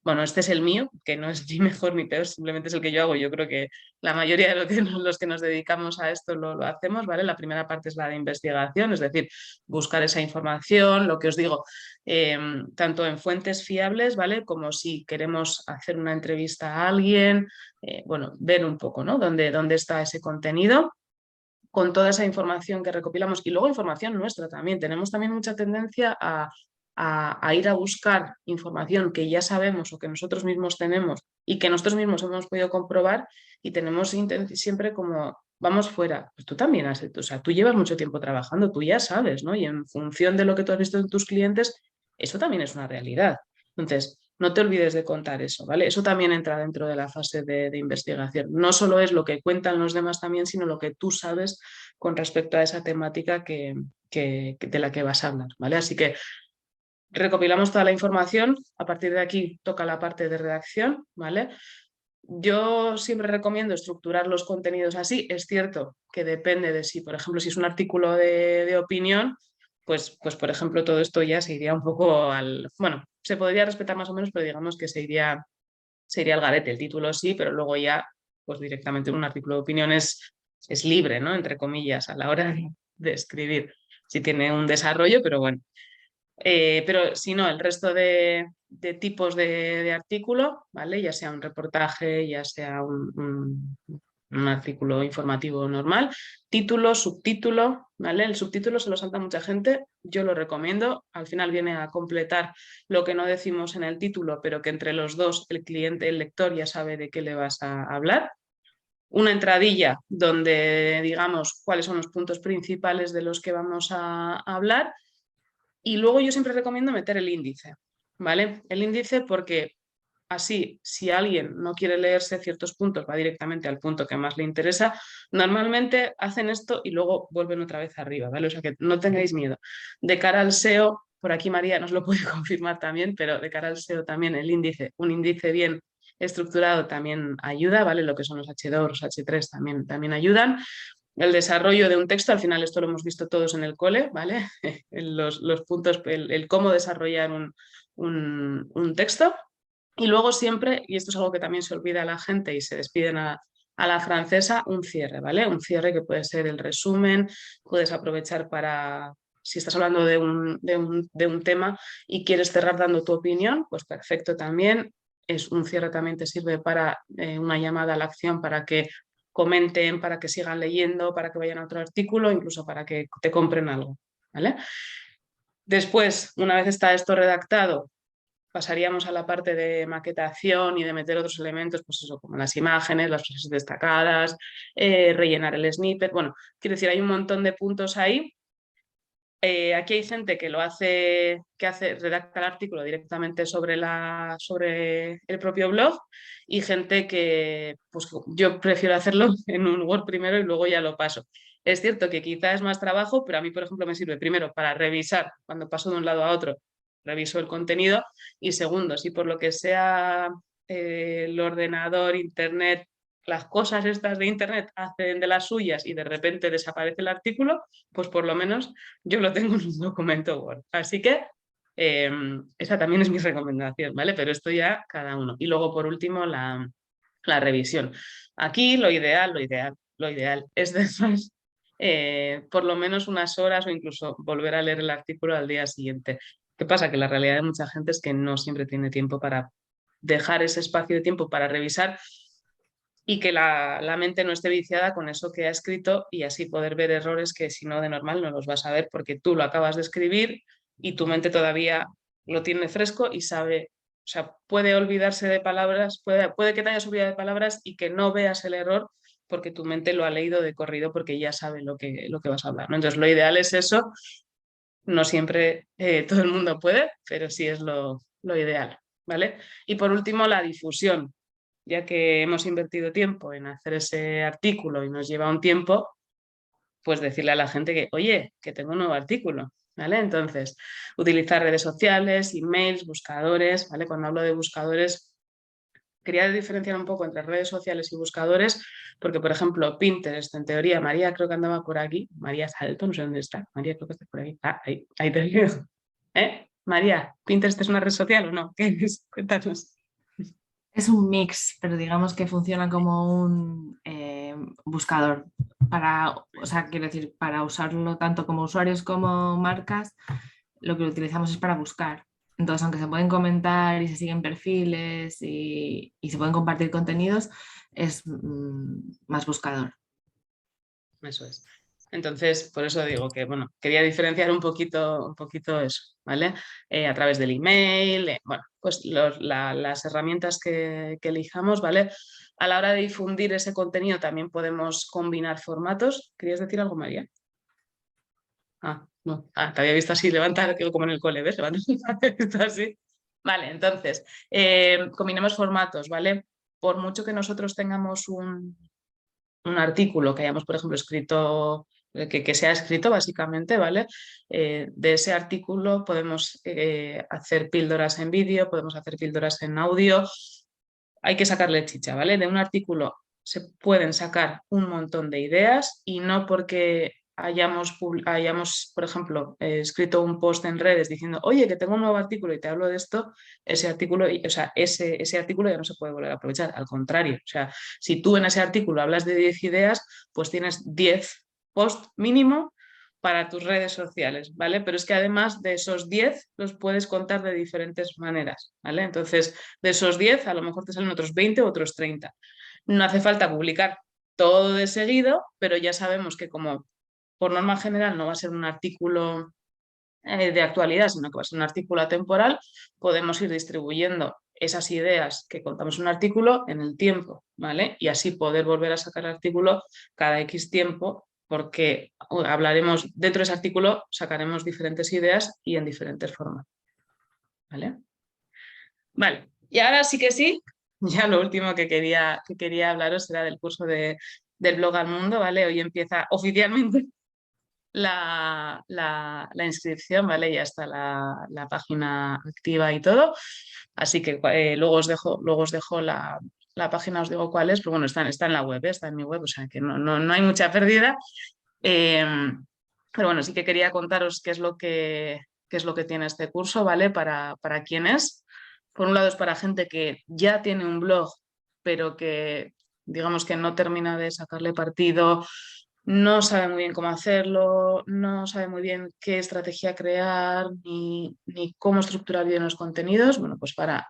bueno, este es el mío, que no es ni mejor ni peor, simplemente es el que yo hago. Yo creo que la mayoría de los que nos dedicamos a esto lo hacemos, ¿vale? La primera parte es la de investigación, es decir, buscar esa información, lo que os digo, tanto en fuentes fiables, ¿vale? Como si queremos hacer una entrevista a alguien, bueno, ver un poco, ¿no? ¿Dónde está ese contenido? Con toda esa información que recopilamos y luego información nuestra también. Tenemos también mucha tendencia a ir a buscar información que ya sabemos o que nosotros mismos tenemos y que nosotros mismos hemos podido comprobar y tenemos siempre como, vamos fuera, pues tú también has, o sea, tú llevas mucho tiempo trabajando, tú ya sabes, ¿no? Y en función de lo que tú has visto en tus clientes, eso también es una realidad. Entonces, no te olvides de contar eso, ¿vale? Eso también entra dentro de la fase de investigación. No solo es lo que cuentan los demás también, sino lo que tú sabes con respecto a esa temática de la que vas a hablar, ¿vale? Así que recopilamos toda la información, a partir de aquí toca la parte de redacción, ¿vale? Yo siempre recomiendo estructurar los contenidos así. Es cierto que depende de si, por ejemplo, si es un artículo de opinión, pues, por ejemplo, todo esto ya se iría un poco al... Bueno, se podría respetar más o menos, pero digamos que se iría al garete. El título sí, pero luego ya, pues directamente un artículo de opinión es libre, ¿no? Entre comillas, a la hora de escribir. Sí tiene un desarrollo, pero bueno. Pero si no, el resto de tipos de artículo, ¿vale? Ya sea un reportaje, ya sea un artículo informativo normal, título, subtítulo, ¿vale? El subtítulo se lo salta mucha gente, yo lo recomiendo, al final viene a completar lo que no decimos en el título, pero que entre los dos el cliente, el lector ya sabe de qué le vas a hablar. Una entradilla donde digamos cuáles son los puntos principales de los que vamos a hablar y luego yo siempre recomiendo meter el índice, ¿vale? El índice porque así, si alguien no quiere leerse ciertos puntos, va directamente al punto que más le interesa. Normalmente hacen esto y luego vuelven otra vez arriba, ¿vale? O sea que no tengáis miedo. De cara al SEO, por aquí María nos lo puede confirmar también, pero de cara al SEO también el índice, un índice bien estructurado también ayuda, ¿vale? Lo que son los H2, los H3 también ayudan. El desarrollo de un texto, al final esto lo hemos visto todos en el cole, ¿vale? Los puntos, el cómo desarrollar un texto. Y luego siempre, y esto es algo que también se olvida a la gente y se despiden a la francesa, un cierre, ¿vale? Un cierre que puede ser el resumen, puedes aprovechar para, si estás hablando de un tema y quieres cerrar dando tu opinión, pues perfecto también. Es un cierre también te sirve para una llamada a la acción para que comenten, para que sigan leyendo, para que vayan a otro artículo, incluso para que te compren algo, ¿vale? Después, una vez está esto redactado, pasaríamos a la parte de maquetación y de meter otros elementos, pues eso, como las imágenes, las frases destacadas, rellenar el snippet. Bueno, quiero decir, hay un montón de puntos ahí. Aquí hay gente que redacta el artículo directamente sobre el propio blog y gente que pues, yo prefiero hacerlo en un Word primero y luego ya lo paso. Es cierto que quizá es más trabajo, pero a mí, por ejemplo, me sirve primero para revisar cuando paso de un lado a otro, reviso el contenido y segundo, si por lo que sea el ordenador, internet, las cosas estas de internet hacen de las suyas y de repente desaparece el artículo, pues por lo menos yo lo tengo en un documento Word. Así que esa también es mi recomendación, ¿vale? Pero esto ya cada uno. Y luego, por último, la revisión. Aquí lo ideal es dejar por lo menos unas horas o incluso volver a leer el artículo al día siguiente. ¿Qué pasa? Que la realidad de mucha gente es que no siempre tiene tiempo para dejar ese espacio de tiempo para revisar y que la mente no esté viciada con eso que ha escrito y así poder ver errores que si no de normal no los vas a ver porque tú lo acabas de escribir y tu mente todavía lo tiene fresco y sabe, o sea, puede olvidarse de palabras, puede que te hayas olvidado de palabras y que no veas el error porque tu mente lo ha leído de corrido porque ya sabe lo que vas a hablar, ¿no? Entonces lo ideal es eso, no siempre todo el mundo puede, pero sí es lo ideal, ¿vale? Y por último, la difusión ya que hemos invertido tiempo en hacer ese artículo y nos lleva un tiempo, pues decirle a la gente que, oye, que tengo un nuevo artículo, ¿vale? Entonces, utilizar redes sociales, emails, buscadores, ¿vale? Cuando hablo de buscadores, quería diferenciar un poco entre redes sociales y buscadores, porque, por ejemplo, Pinterest, en teoría, María creo que andaba por aquí, María Salto, no sé dónde está, María creo que está por ahí, ahí te digo. ¿Eh? María, ¿Pinterest es una red social o no? ¿Qué es? Cuéntanos. Es un mix, pero digamos que funciona como un buscador o sea, quiero decir, para usarlo tanto como usuarios como marcas, lo que lo utilizamos es para buscar. Entonces, aunque se pueden comentar y se siguen perfiles y se pueden compartir contenidos, es más buscador. Eso es. Entonces, por eso digo que, bueno, quería diferenciar un poquito eso, ¿vale? A través del email, bueno, pues las herramientas que elijamos, ¿vale? A la hora de difundir ese contenido también podemos combinar formatos. ¿Querías decir algo, María? No. Te había visto así levantar, como en el cole, ¿ves? Levantar así. Vale, entonces, combinemos formatos, ¿vale? Por mucho que nosotros tengamos un artículo que hayamos, por ejemplo, escrito, que sea escrito básicamente, ¿vale? De ese artículo podemos hacer píldoras en vídeo, podemos hacer píldoras en audio. Hay que sacarle chicha, ¿vale? De un artículo se pueden sacar un montón de ideas y no porque hayamos por ejemplo, escrito un post en redes diciendo, oye, que tengo un nuevo artículo y te hablo de esto, ese artículo, o sea, ese artículo ya no se puede volver a aprovechar. Al contrario, o sea, si tú en ese artículo hablas de 10 ideas, pues tienes 10 posts mínimo para tus redes sociales, ¿vale? Pero es que además de esos 10 los puedes contar de diferentes maneras, ¿vale? Entonces, de esos 10 a lo mejor te salen otros 20 o otros 30. No hace falta publicar todo de seguido, pero ya sabemos que como por norma general no va a ser un artículo de actualidad, sino que va a ser un artículo atemporal, podemos ir distribuyendo esas ideas que contamos en un artículo en el tiempo, ¿vale? Y así poder volver a sacar el artículo cada X tiempo, porque hablaremos, dentro de ese artículo sacaremos diferentes ideas y en diferentes formas, ¿vale? Vale, y ahora sí que sí, ya lo último que quería hablaros era del curso del blog al mundo, ¿vale? Hoy empieza oficialmente la inscripción, ¿vale? Ya está la página activa y todo. Así que luego os dejo la página, os digo cuál es, pero bueno, está en la web, está en mi web, o sea que no hay mucha pérdida. Pero bueno, sí que quería contaros qué es lo que tiene este curso, ¿vale? Para quién es. Por un lado es para gente que ya tiene un blog, pero que digamos que no termina de sacarle partido, no sabe muy bien cómo hacerlo, no sabe muy bien qué estrategia crear, ni cómo estructurar bien los contenidos. Bueno, pues para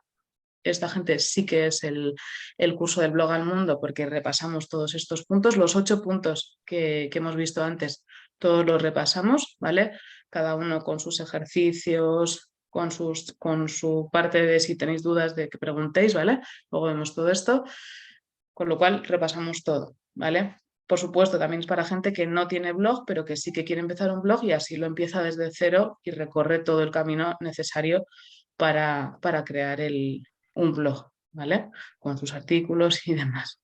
esta gente sí que es el curso del blog al mundo, porque repasamos todos estos puntos, los 8 puntos que hemos visto antes, todos los repasamos, ¿vale? Cada uno con sus ejercicios, con su parte de si tenéis dudas de que preguntéis, ¿vale? Luego vemos todo esto, con lo cual repasamos todo, ¿vale? por supuesto, también es para gente que no tiene blog, pero que sí que quiere empezar un blog y así lo empieza desde cero y recorre todo el camino necesario para crear un blog, ¿vale? Con sus artículos y demás.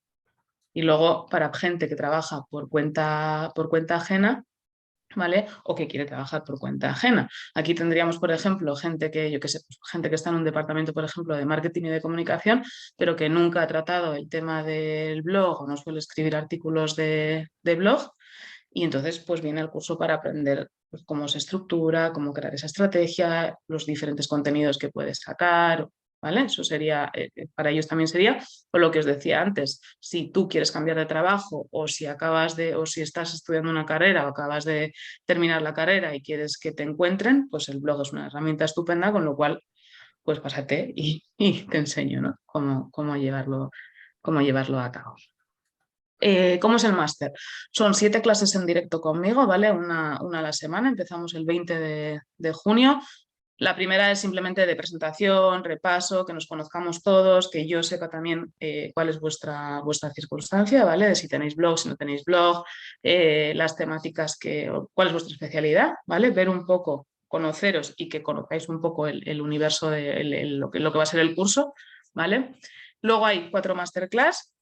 Y luego para gente que trabaja por cuenta ajena, ¿vale? O que quiere trabajar por cuenta ajena. Aquí tendríamos, por ejemplo, gente que, yo que sé, gente que está en un departamento, por ejemplo, de marketing y de comunicación, pero que nunca ha tratado el tema del blog o no suele escribir artículos de blog. Y entonces, pues viene el curso para aprender pues, cómo se estructura, cómo crear esa estrategia, los diferentes contenidos que puedes sacar, ¿vale? Eso sería, para ellos también sería, o lo que os decía antes, si tú quieres cambiar de trabajo o si o si estás estudiando una carrera o acabas de terminar la carrera y quieres que te encuentren, pues el blog es una herramienta estupenda, con lo cual, pues pásate y te enseño, ¿no? Cómo llevarlo a cabo. ¿Cómo es el máster? Son 7 clases en directo conmigo, ¿vale? Una a la semana, empezamos el 20 de junio. La primera es simplemente de presentación, repaso, que nos conozcamos todos, que yo sepa también cuál es vuestra circunstancia, ¿vale? De si tenéis blog, si no tenéis blog, las temáticas cuál es vuestra especialidad, ¿vale? Ver un poco, conoceros y que conozcáis un poco el universo de lo que va a ser el curso, ¿vale? Luego hay 4 masterclass,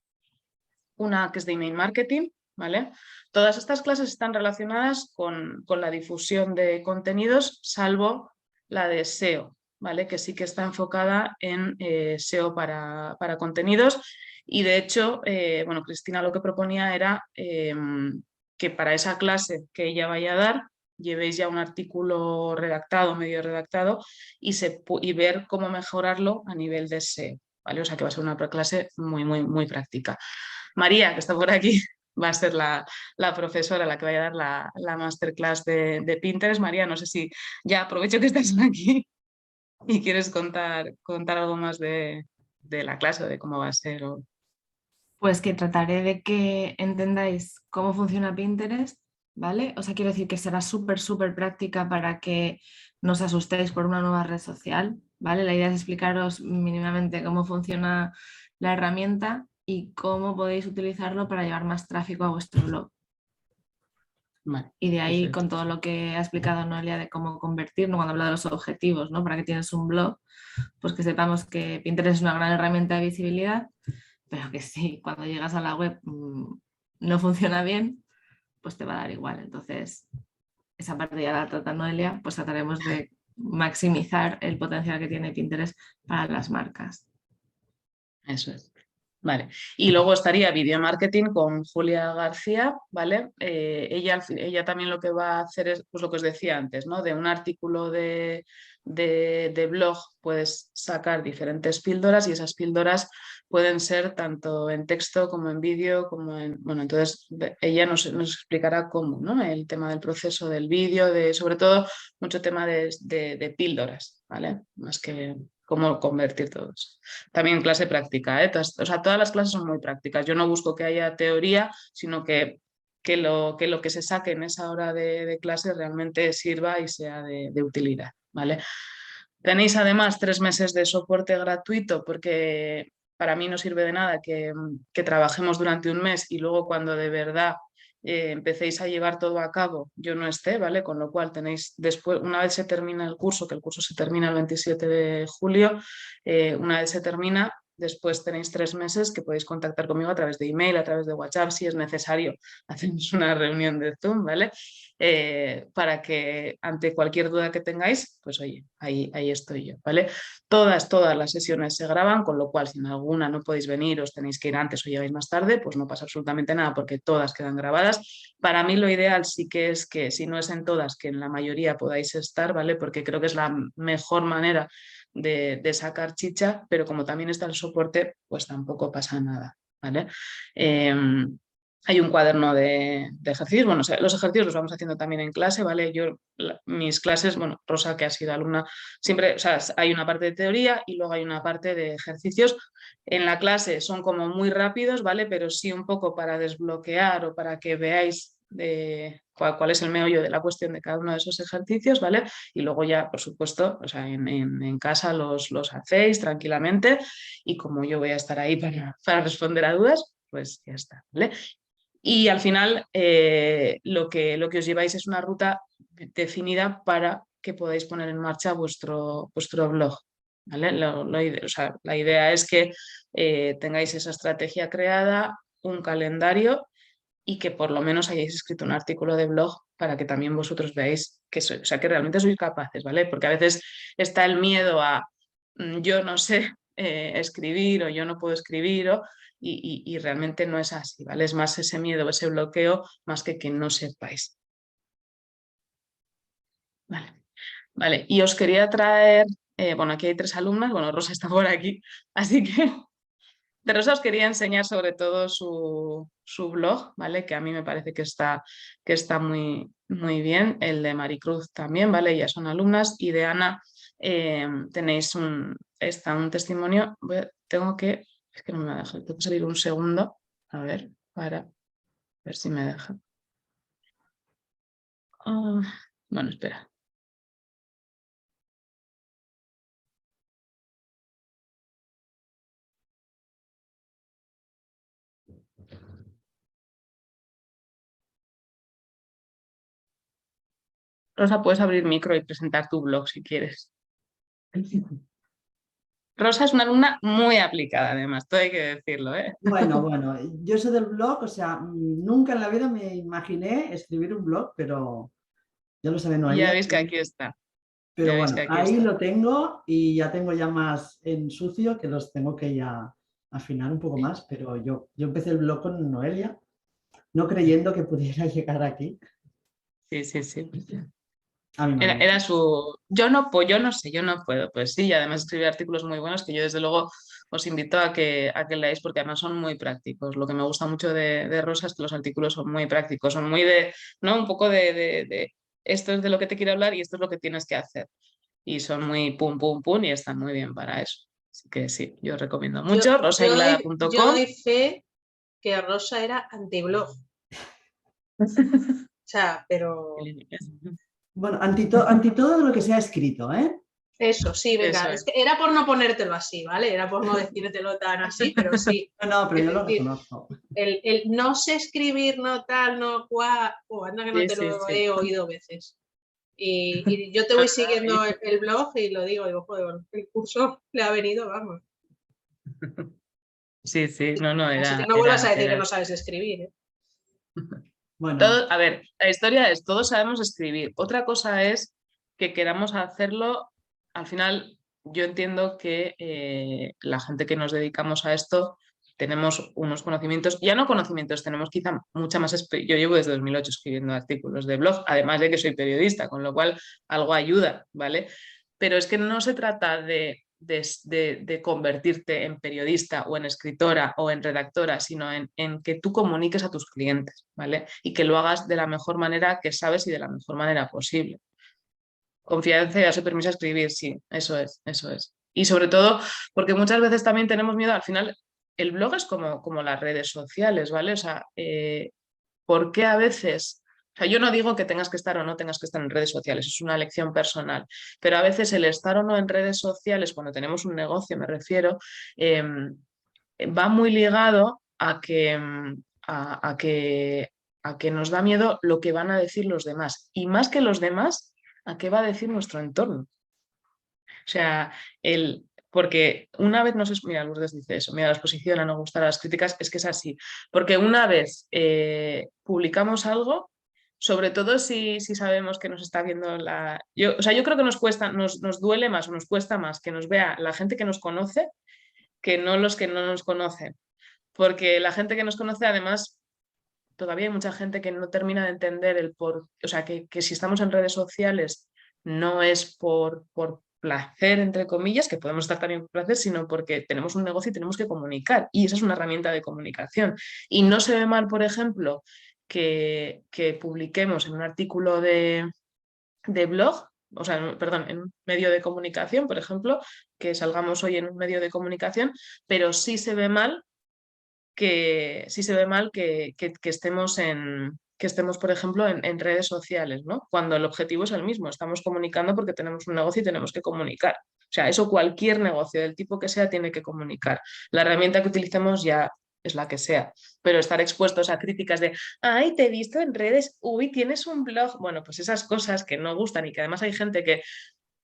una que es de email marketing, ¿vale? Todas estas clases están relacionadas con la difusión de contenidos, salvo la de SEO, ¿vale? Que sí que está enfocada en SEO para contenidos. Y de hecho, bueno, Cristina lo que proponía era que para esa clase que ella vaya a dar, llevéis ya un artículo redactado, medio redactado, y ver cómo mejorarlo a nivel de SEO, ¿vale? O sea que va a ser una clase muy, muy, muy práctica. María, que está por aquí, va a ser la profesora la que vaya a dar la masterclass de Pinterest. María, no sé si ya aprovecho que estás aquí y quieres contar algo más de la clase o de cómo va a ser. Pues que trataré de que entendáis cómo funciona Pinterest, ¿vale? O sea, quiero decir que será súper, súper práctica para que no os asustéis por una nueva red social, ¿vale? La idea es explicaros mínimamente cómo funciona la herramienta y cómo podéis utilizarlo para llevar más tráfico a vuestro blog. Vale, y de ahí perfecto. con todo lo que ha explicado Noelia de cómo convertir, ¿no? Cuando habla de los objetivos, ¿no? Para que tienes un blog, pues que sepamos que Pinterest es una gran herramienta de visibilidad, pero que sí, cuando llegas a la web no funciona bien, pues te va a dar igual. Entonces, esa parte ya la trata Noelia, pues trataremos de maximizar el potencial que tiene Pinterest para las marcas. Eso es. Vale. Y luego estaría Video Marketing con Julia García, ¿vale? Ella también lo que va a hacer es pues, lo que os decía antes, ¿no? De un artículo de blog puedes sacar diferentes píldoras y esas píldoras pueden ser tanto en texto como en vídeo, como en... Bueno, entonces ella nos explicará cómo, ¿no? El tema del proceso del vídeo, sobre todo mucho tema de píldoras, ¿vale? Más que cómo convertir todos. También clase práctica, ¿eh? O sea, todas las clases son muy prácticas. Yo no busco que haya teoría, sino que lo que se saque en esa hora de clase realmente sirva y sea de utilidad, ¿vale? Tenéis además 3 meses de soporte gratuito porque para mí no sirve de nada que trabajemos durante un mes y luego cuando de verdad empecéis a llevar todo a cabo, yo no esté, ¿vale? Con lo cual tenéis después, una vez se termina el curso, que el curso se termina el 27 de julio, una vez se termina, después tenéis 3 meses que podéis contactar conmigo a través de email, a través de WhatsApp, si es necesario, hacemos una reunión de Zoom, ¿vale? Para que ante cualquier duda que tengáis, pues oye, ahí estoy yo, ¿vale? Todas las sesiones se graban, con lo cual si en alguna no podéis venir, os tenéis que ir antes o llegáis más tarde, pues no pasa absolutamente nada porque todas quedan grabadas. Para mí lo ideal sí que es que si no es en todas, que en la mayoría podáis estar, ¿vale? Porque creo que es la mejor manera de sacar chicha, pero como también está el soporte, pues tampoco pasa nada, ¿vale? Hay un cuaderno de ejercicios, bueno, o sea, los ejercicios los vamos haciendo también en clase, ¿vale? Mis clases, bueno, Rosa, que ha sido alumna, siempre, o sea, hay una parte de teoría y luego hay una parte de ejercicios. En la clase son como muy rápidos, ¿vale? Pero sí un poco para desbloquear o para que veáis cuál es el meollo de la cuestión de cada uno de esos ejercicios, ¿vale? Y luego ya, por supuesto, o sea, en casa los hacéis tranquilamente y como yo voy a estar ahí para responder a dudas, pues ya está, ¿vale? Y al final lo que os lleváis es una ruta definida para que podáis poner en marcha vuestro blog. ¿Vale? O sea, la idea es que tengáis esa estrategia creada, un calendario y que por lo menos hayáis escrito un artículo de blog para que también vosotros veáis que, o sea, que realmente sois capaces, ¿vale? Porque a veces está el miedo a yo no sé escribir o yo no puedo escribir y realmente no es así, ¿vale? Es más ese miedo, ese bloqueo, más que no sepáis. Vale, vale. Y os quería traer, bueno, aquí hay 3 alumnas, bueno, Rosa está por aquí, así que de Rosa os quería enseñar sobre todo su blog, ¿vale? Que a mí me parece que está muy, muy bien. El de Maricruz también, ¿vale? Ellas son alumnas. Y de Ana tenéis un testimonio. Es que no me va a dejar, tengo que salir un segundo, a ver, para ver si me deja. Bueno, espera. Rosa, puedes abrir micro y presentar tu blog si quieres. Rosa es una alumna muy aplicada, además, todo hay que decirlo, ¿eh? Bueno, yo soy del blog, o sea, nunca en la vida me imaginé escribir un blog, pero ya lo sabe Ya Noelia. veis que aquí está. Pero Ya veis bueno, que aquí ahí está. lo tengo y ya tengo ya más en sucio que los tengo que ya afinar un poco más, pero yo empecé el blog con Noelia, no creyendo que pudiera llegar aquí. Sí, sí, sí. A mi manera. Era su. Yo no sé, yo no puedo. Pues sí, y además escribe artículos muy buenos que yo desde luego os invito a que leáis porque además son muy prácticos. Lo que me gusta mucho de Rosa es que los artículos son muy prácticos, son muy ¿no? Un poco de esto es de lo que te quiero hablar y esto es lo que tienes que hacer. Y son muy pum, pum, pum y están muy bien para eso. Así que sí, yo os recomiendo mucho. Yo Rosainglada.com. doy fe que Rosa era anti-blog. O sea, pero Bueno, ante todo lo que se ha escrito, ¿eh? eso, sí, venga, Eso es es. que era por no ponértelo así, ¿vale? Era por no decírtelo tan así, pero sí. No, pero Es yo lo decir, reconozco. el no sé escribir, no tal, no cual, anda que no Sí, te sí, lo sí. he oído veces. Y yo te voy siguiendo el blog y lo digo, joder, el curso le ha venido, vamos. Sí, sí, no, Así que era, no vuelvas a decir que era. no sabes escribir, ¿eh? Bueno, A ver, la historia es, todos sabemos escribir. Otra cosa es que queramos hacerlo. Al final, yo entiendo que la gente que nos dedicamos a esto tenemos unos conocimientos, ya no conocimientos, tenemos quizá mucha más experiencia. Yo llevo desde 2008 escribiendo artículos de blog, además de que soy periodista, con lo cual algo ayuda, ¿vale? Pero es que no se trata de convertirte en periodista o en escritora o en redactora, sino en que tú comuniques a tus clientes, ¿vale? Y que lo hagas de la mejor manera que sabes y de la mejor manera posible. Confianza y darse permiso a escribir, sí, eso es, eso es. Y sobre todo, porque muchas veces también tenemos miedo, al final, el blog es como las redes sociales, ¿vale? O sea, ¿por qué a veces? O sea, yo no digo que tengas que estar o no tengas que estar en redes sociales, es una elección personal, pero a veces el estar o no en redes sociales, cuando tenemos un negocio, me refiero, va muy ligado a que nos da miedo lo que van a decir los demás. Y más que los demás, a qué va a decir nuestro entorno. O sea, porque una vez mira, Lourdes dice eso, mira, la exposición a no gustar a las críticas, es que es así. Porque una vez publicamos algo, sobre todo si sabemos que nos está viendo o sea, yo creo que nos cuesta, nos duele más o nos cuesta más que nos vea la gente que nos conoce que no los que no nos conocen. Porque la gente que nos conoce, además, todavía hay mucha gente que no termina de entender o sea, que si estamos en redes sociales no es por placer, entre comillas, que podemos estar también por placer, sino porque tenemos un negocio y tenemos que comunicar. Y esa es una herramienta de comunicación. Y no se ve mal, por ejemplo, que publiquemos en un artículo de blog, o sea, perdón, en un medio de comunicación, por ejemplo, que salgamos hoy en un medio de comunicación, pero sí se ve mal que estemos, por ejemplo, en redes sociales, ¿no? Cuando el objetivo es el mismo, estamos comunicando porque tenemos un negocio y tenemos que comunicar. O sea, eso cualquier negocio del tipo que sea tiene que comunicar. La herramienta que utilicemos ya es la que sea, pero estar expuestos a críticas de, ay, te he visto en redes, uy, tienes un blog, bueno, pues esas cosas que no gustan y que además hay gente que,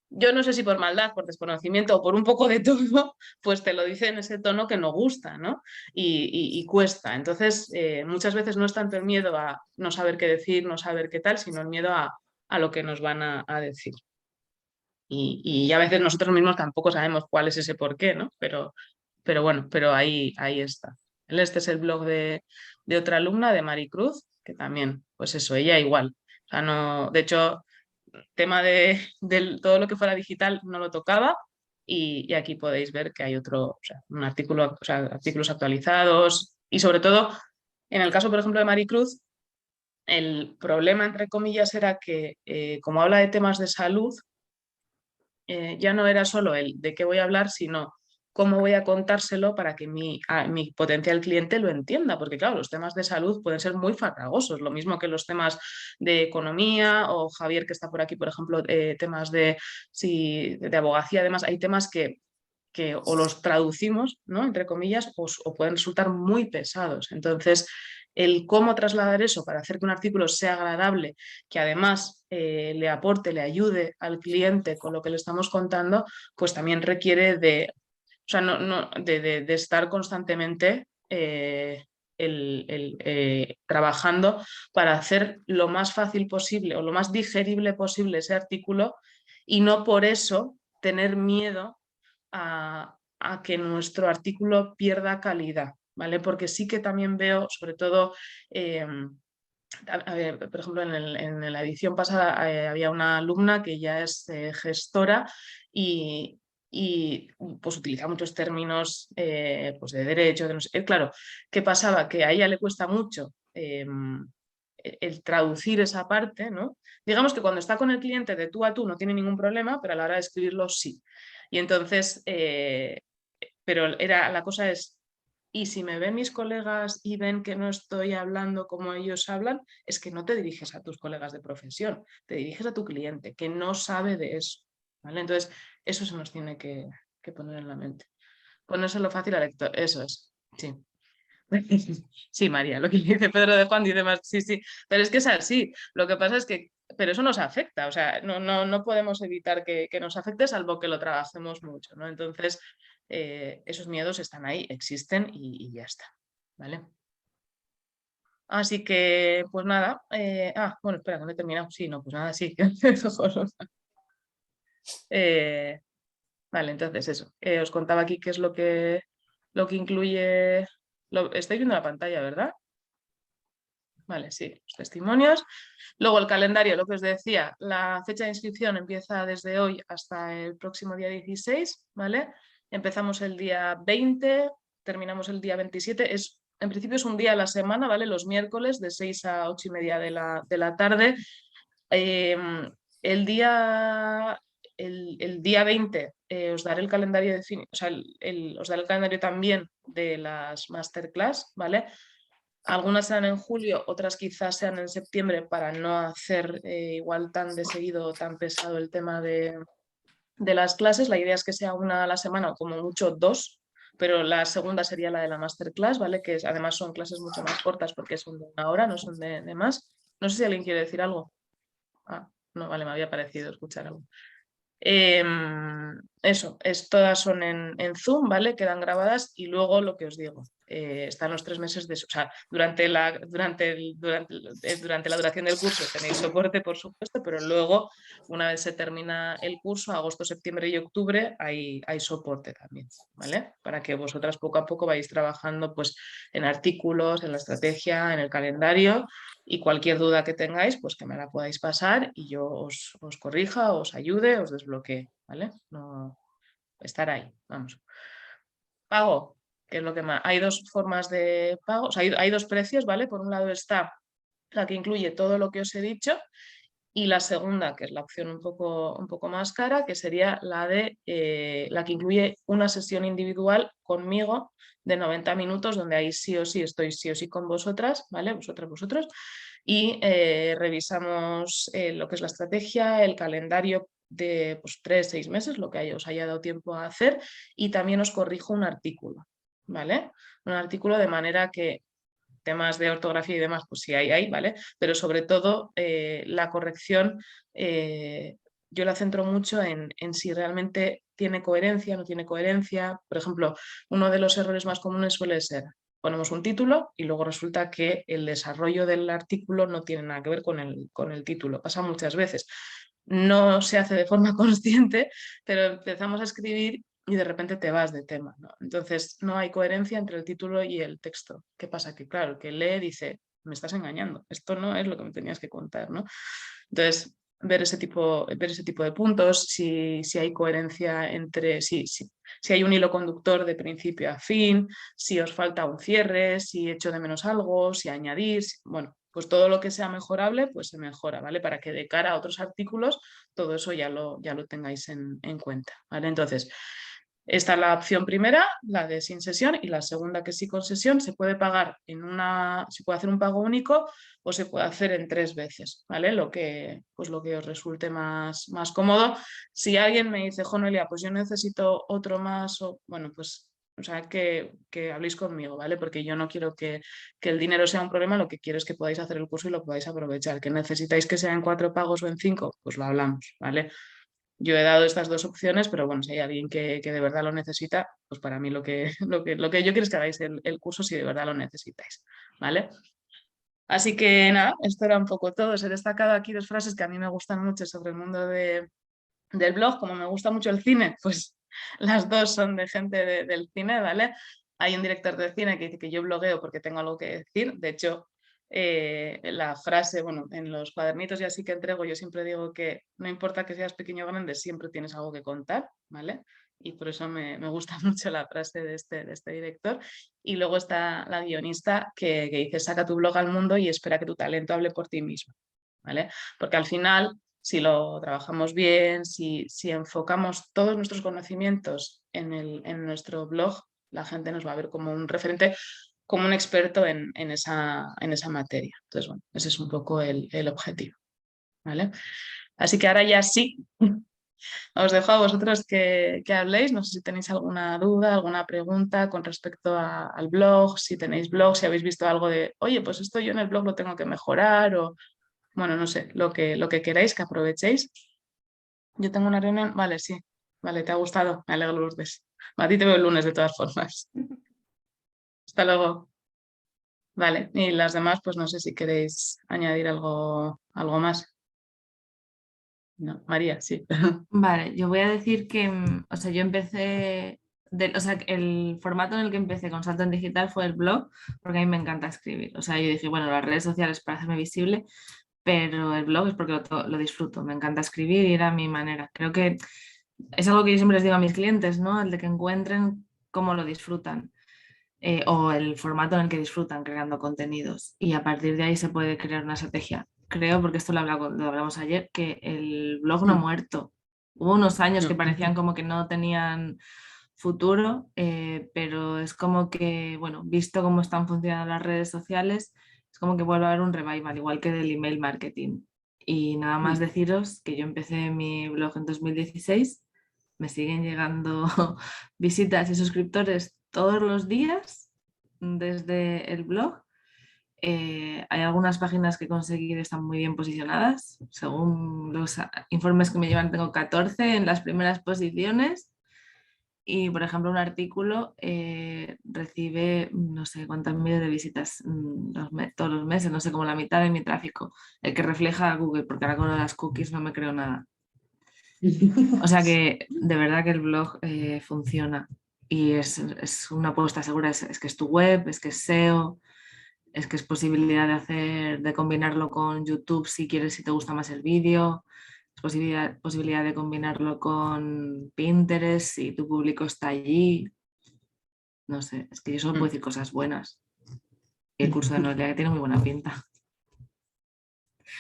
yo no sé si por maldad, por desconocimiento o por un poco de todo, pues te lo dice en ese tono que no gusta, ¿no? Y cuesta. Entonces, muchas veces no es tanto el miedo a no saber qué decir, no saber qué tal, sino el miedo a lo que nos van a decir. Y a veces nosotros mismos tampoco sabemos cuál es ese porqué, ¿no? Pero bueno, pero ahí está. Este es el blog de otra alumna, de Maricruz, que también, pues eso, ella igual. O sea, no, de hecho, tema de todo lo que fuera digital no lo tocaba y aquí podéis ver que hay otro, o sea, un artículo, o sea, artículos actualizados y sobre todo, en el caso, por ejemplo, de Maricruz, el problema, entre comillas, era que como habla de temas de salud, ya no era solo el de qué voy a hablar, sino cómo voy a contárselo para que mi potencial cliente lo entienda, porque claro, los temas de salud pueden ser muy farragosos, lo mismo que los temas de economía o Javier que está por aquí, por ejemplo, temas de abogacía, además hay temas que o los traducimos, ¿no? Entre comillas, o pueden resultar muy pesados. Entonces, el cómo trasladar eso para hacer que un artículo sea agradable, que además le aporte, le ayude al cliente con lo que le estamos contando, pues también requiere de, o sea, de estar constantemente trabajando para hacer lo más fácil posible o lo más digerible posible ese artículo y no por eso tener miedo a que nuestro artículo pierda calidad, ¿vale? Porque sí que también veo, sobre todo, a ver, por ejemplo, en la edición pasada había una alumna que ya es gestora y pues utiliza muchos términos pues de derecho, de no sé. Claro, ¿qué pasaba? Que a ella le cuesta mucho el traducir esa parte, ¿no? Digamos que cuando está con el cliente de tú a tú no tiene ningún problema, pero a la hora de escribirlo sí. Y entonces, pero la cosa es, y si me ven mis colegas y ven que no estoy hablando como ellos hablan, es que no te diriges a tus colegas de profesión, te diriges a tu cliente, que no sabe de eso, ¿vale? Entonces, eso se nos tiene que poner en la mente. Ponérselo fácil al lector, eso es, sí. Sí, María, lo que dice Pedro de Juan dice más, sí, sí, pero es que es así. Lo que pasa es que, pero eso nos afecta, o sea, no podemos evitar que nos afecte salvo que lo trabajemos mucho, ¿no? Entonces, esos miedos están ahí, existen y ya está, ¿vale? Así que, pues nada, bueno, espera, que no he terminado. Sí, no, pues nada, sí. Vale, entonces eso. Os contaba aquí qué es lo que incluye. Estáis viendo la pantalla, ¿verdad? Vale, sí, los testimonios. Luego el calendario, lo que os decía, la fecha de inscripción empieza desde hoy hasta el próximo día 16, ¿vale? Empezamos el día 20, terminamos el día 27. En principio es un día a la semana, ¿vale? Los miércoles de 6 a 8:30 de la tarde. El día 20 os daré el calendario o sea, os daré el calendario también de las masterclass, ¿vale? Algunas serán en julio, otras quizás sean en septiembre para no hacer igual tan de seguido, tan pesado el tema de las clases. La idea es que sea una a la semana o como mucho 2, pero la segunda sería la de la masterclass, ¿vale? Que además son clases mucho más cortas porque son de 1 hora, no son de más. No sé si alguien quiere decir algo. No, vale, me había parecido escuchar algo. Eso, todas son en Zoom, ¿vale? Quedan grabadas y luego lo que os digo, están los 3 meses o sea, durante la duración del curso tenéis soporte, por supuesto, pero luego, una vez se termina el curso, agosto, septiembre y octubre, hay soporte también, ¿vale? Para que vosotras poco a poco vais trabajando pues en artículos, en la estrategia, en el calendario. Y cualquier duda que tengáis, pues que me la podáis pasar y yo os corrija, os ayude, os desbloquee, ¿vale? No, estar ahí, vamos. Pago, que es lo que más. Hay 2 formas de pago, o sea, hay 2 precios, ¿vale? Por un lado está la que incluye todo lo que os he dicho y la segunda, que es la opción un poco más cara, que sería la que incluye una sesión individual conmigo de 90 minutos, donde ahí sí o sí estoy sí o sí con vosotras, ¿vale? Vosotros, y revisamos lo que es la estrategia, el calendario de pues, 3-6 meses, lo que os haya dado tiempo a hacer, y también os corrijo un artículo, ¿vale? Un artículo de manera que temas de ortografía y demás, pues sí hay, ¿vale? Pero sobre todo la corrección, yo la centro mucho en si realmente tiene coherencia, no tiene coherencia. Por ejemplo, uno de los errores más comunes suele ser, ponemos un título y luego resulta que el desarrollo del artículo no tiene nada que ver con el título. Pasa muchas veces. No se hace de forma consciente, pero empezamos a escribir y de repente te vas de tema, ¿no? Entonces no hay coherencia entre el título y el texto. ¿Qué pasa? Que claro, el que lee dice, me estás engañando, esto no es lo que me tenías que contar, ¿no? Entonces, ver ese tipo de puntos, si hay coherencia entre, si hay un hilo conductor de principio a fin, si os falta un cierre, si echo de menos algo, si añadir, bueno, pues todo lo que sea mejorable, pues se mejora, ¿vale? Para que de cara a otros artículos todo eso ya lo tengáis en cuenta, ¿vale? Entonces, esta es la opción primera, la de sin sesión, y la segunda, que sí con sesión, se puede pagar se puede hacer un pago único o se puede hacer en 3 veces, ¿vale? Lo que os resulte más cómodo. Si alguien me dice, Noelia, pues yo necesito otro más, o bueno, pues o sea, que habléis conmigo, ¿vale? Porque yo no quiero que el dinero sea un problema, lo que quiero es que podáis hacer el curso y lo podáis aprovechar. Que necesitáis que sea en 4 pagos o en 5, pues lo hablamos, ¿vale? Yo he dado estas dos opciones, pero bueno, si hay alguien que de verdad lo necesita, pues para mí lo que yo quiero es que hagáis el curso si de verdad lo necesitáis, ¿vale? Así que nada, esto era un poco todo. Os he destacado aquí 2 frases que a mí me gustan mucho sobre el mundo del blog. Como me gusta mucho el cine, pues las 2 son de gente del cine, ¿vale? Hay un director de cine que dice que yo blogueo porque tengo algo que decir. De hecho, la frase, bueno, en los cuadernitos y así que entrego, yo siempre digo que no importa que seas pequeño o grande, siempre tienes algo que contar, ¿vale? Y por eso me gusta mucho la frase de este director. Y luego está la guionista que dice, saca tu blog al mundo y espera que tu talento hable por ti mismo, ¿vale? Porque al final, si lo trabajamos bien, si enfocamos todos nuestros conocimientos en nuestro blog, la gente nos va a ver como un referente, como un experto en esa materia. Entonces, bueno, ese es un poco el objetivo, ¿vale? Así que ahora ya sí, os dejo a vosotros que habléis. No sé si tenéis alguna duda, alguna pregunta con respecto al blog, si tenéis blog, si habéis visto algo de, oye, pues esto yo en el blog lo tengo que mejorar, o bueno, no sé, lo que queráis, que aprovechéis. Yo tengo una reunión, vale, sí, vale, te ha gustado, me alegro, Lourdes. A ti te veo el lunes de todas formas. Hasta luego. Vale, y las demás, pues no sé si queréis añadir algo más. No, María, sí. Vale, yo voy a decir que, o sea, yo empecé, o sea, el formato en el que empecé con Salto en Digital fue el blog, porque a mí me encanta escribir. O sea, yo dije, bueno, las redes sociales para hacerme visible, pero el blog es porque lo disfruto, me encanta escribir y era mi manera. Creo que es algo que yo siempre les digo a mis clientes, ¿no? El de que encuentren cómo lo disfrutan. O el formato en el que disfrutan creando contenidos. Y a partir de ahí se puede crear una estrategia. Creo, porque esto lo hablamos ayer, que el blog no ha muerto. Hubo unos años que parecían como que no tenían futuro, pero es como que, bueno, visto cómo están funcionando las redes sociales, es como que vuelve a haber un revival, igual que del email marketing. Y nada más deciros que yo empecé mi blog en 2016, me siguen llegando visitas y suscriptores todos los días desde el blog. Hay algunas páginas que conseguir están muy bien posicionadas. Según los informes que me llevan, tengo 14 en las primeras posiciones. Y, por ejemplo, un artículo recibe no sé cuántas miles de visitas todos los meses, no sé, como la mitad de mi tráfico, el que refleja a Google, porque ahora con las cookies no me creo nada. O sea que de verdad que el blog funciona y es una apuesta segura, es que es tu web, es que es SEO, es que es posibilidad de combinarlo con YouTube si quieres, si te gusta más el vídeo, es posibilidad de combinarlo con Pinterest si tu público está allí. No sé, es que yo solo puedo decir cosas buenas. Y el curso de Noelia que tiene muy buena pinta.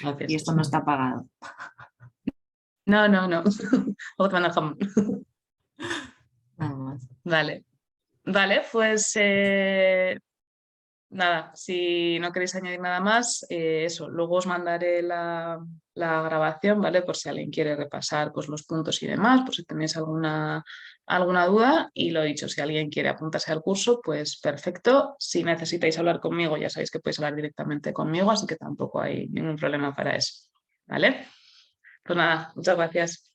Gracias. Y esto no está pagado. No. Otra van al jamón. Nada más. Vale, pues nada, si no queréis añadir nada más, eso, luego os mandaré la grabación, ¿vale? Por si alguien quiere repasar pues, los puntos y demás, por si tenéis alguna duda. Y lo dicho, si alguien quiere apuntarse al curso, pues perfecto. Si necesitáis hablar conmigo, ya sabéis que podéis hablar directamente conmigo, así que tampoco hay ningún problema para eso, ¿vale? Pues nada, muchas gracias.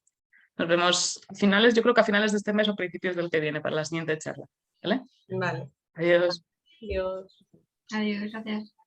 Nos vemos a finales, yo creo que a finales de este mes o principios del que viene para la siguiente charla, ¿vale? Vale. Adiós. Adiós. Adiós, gracias.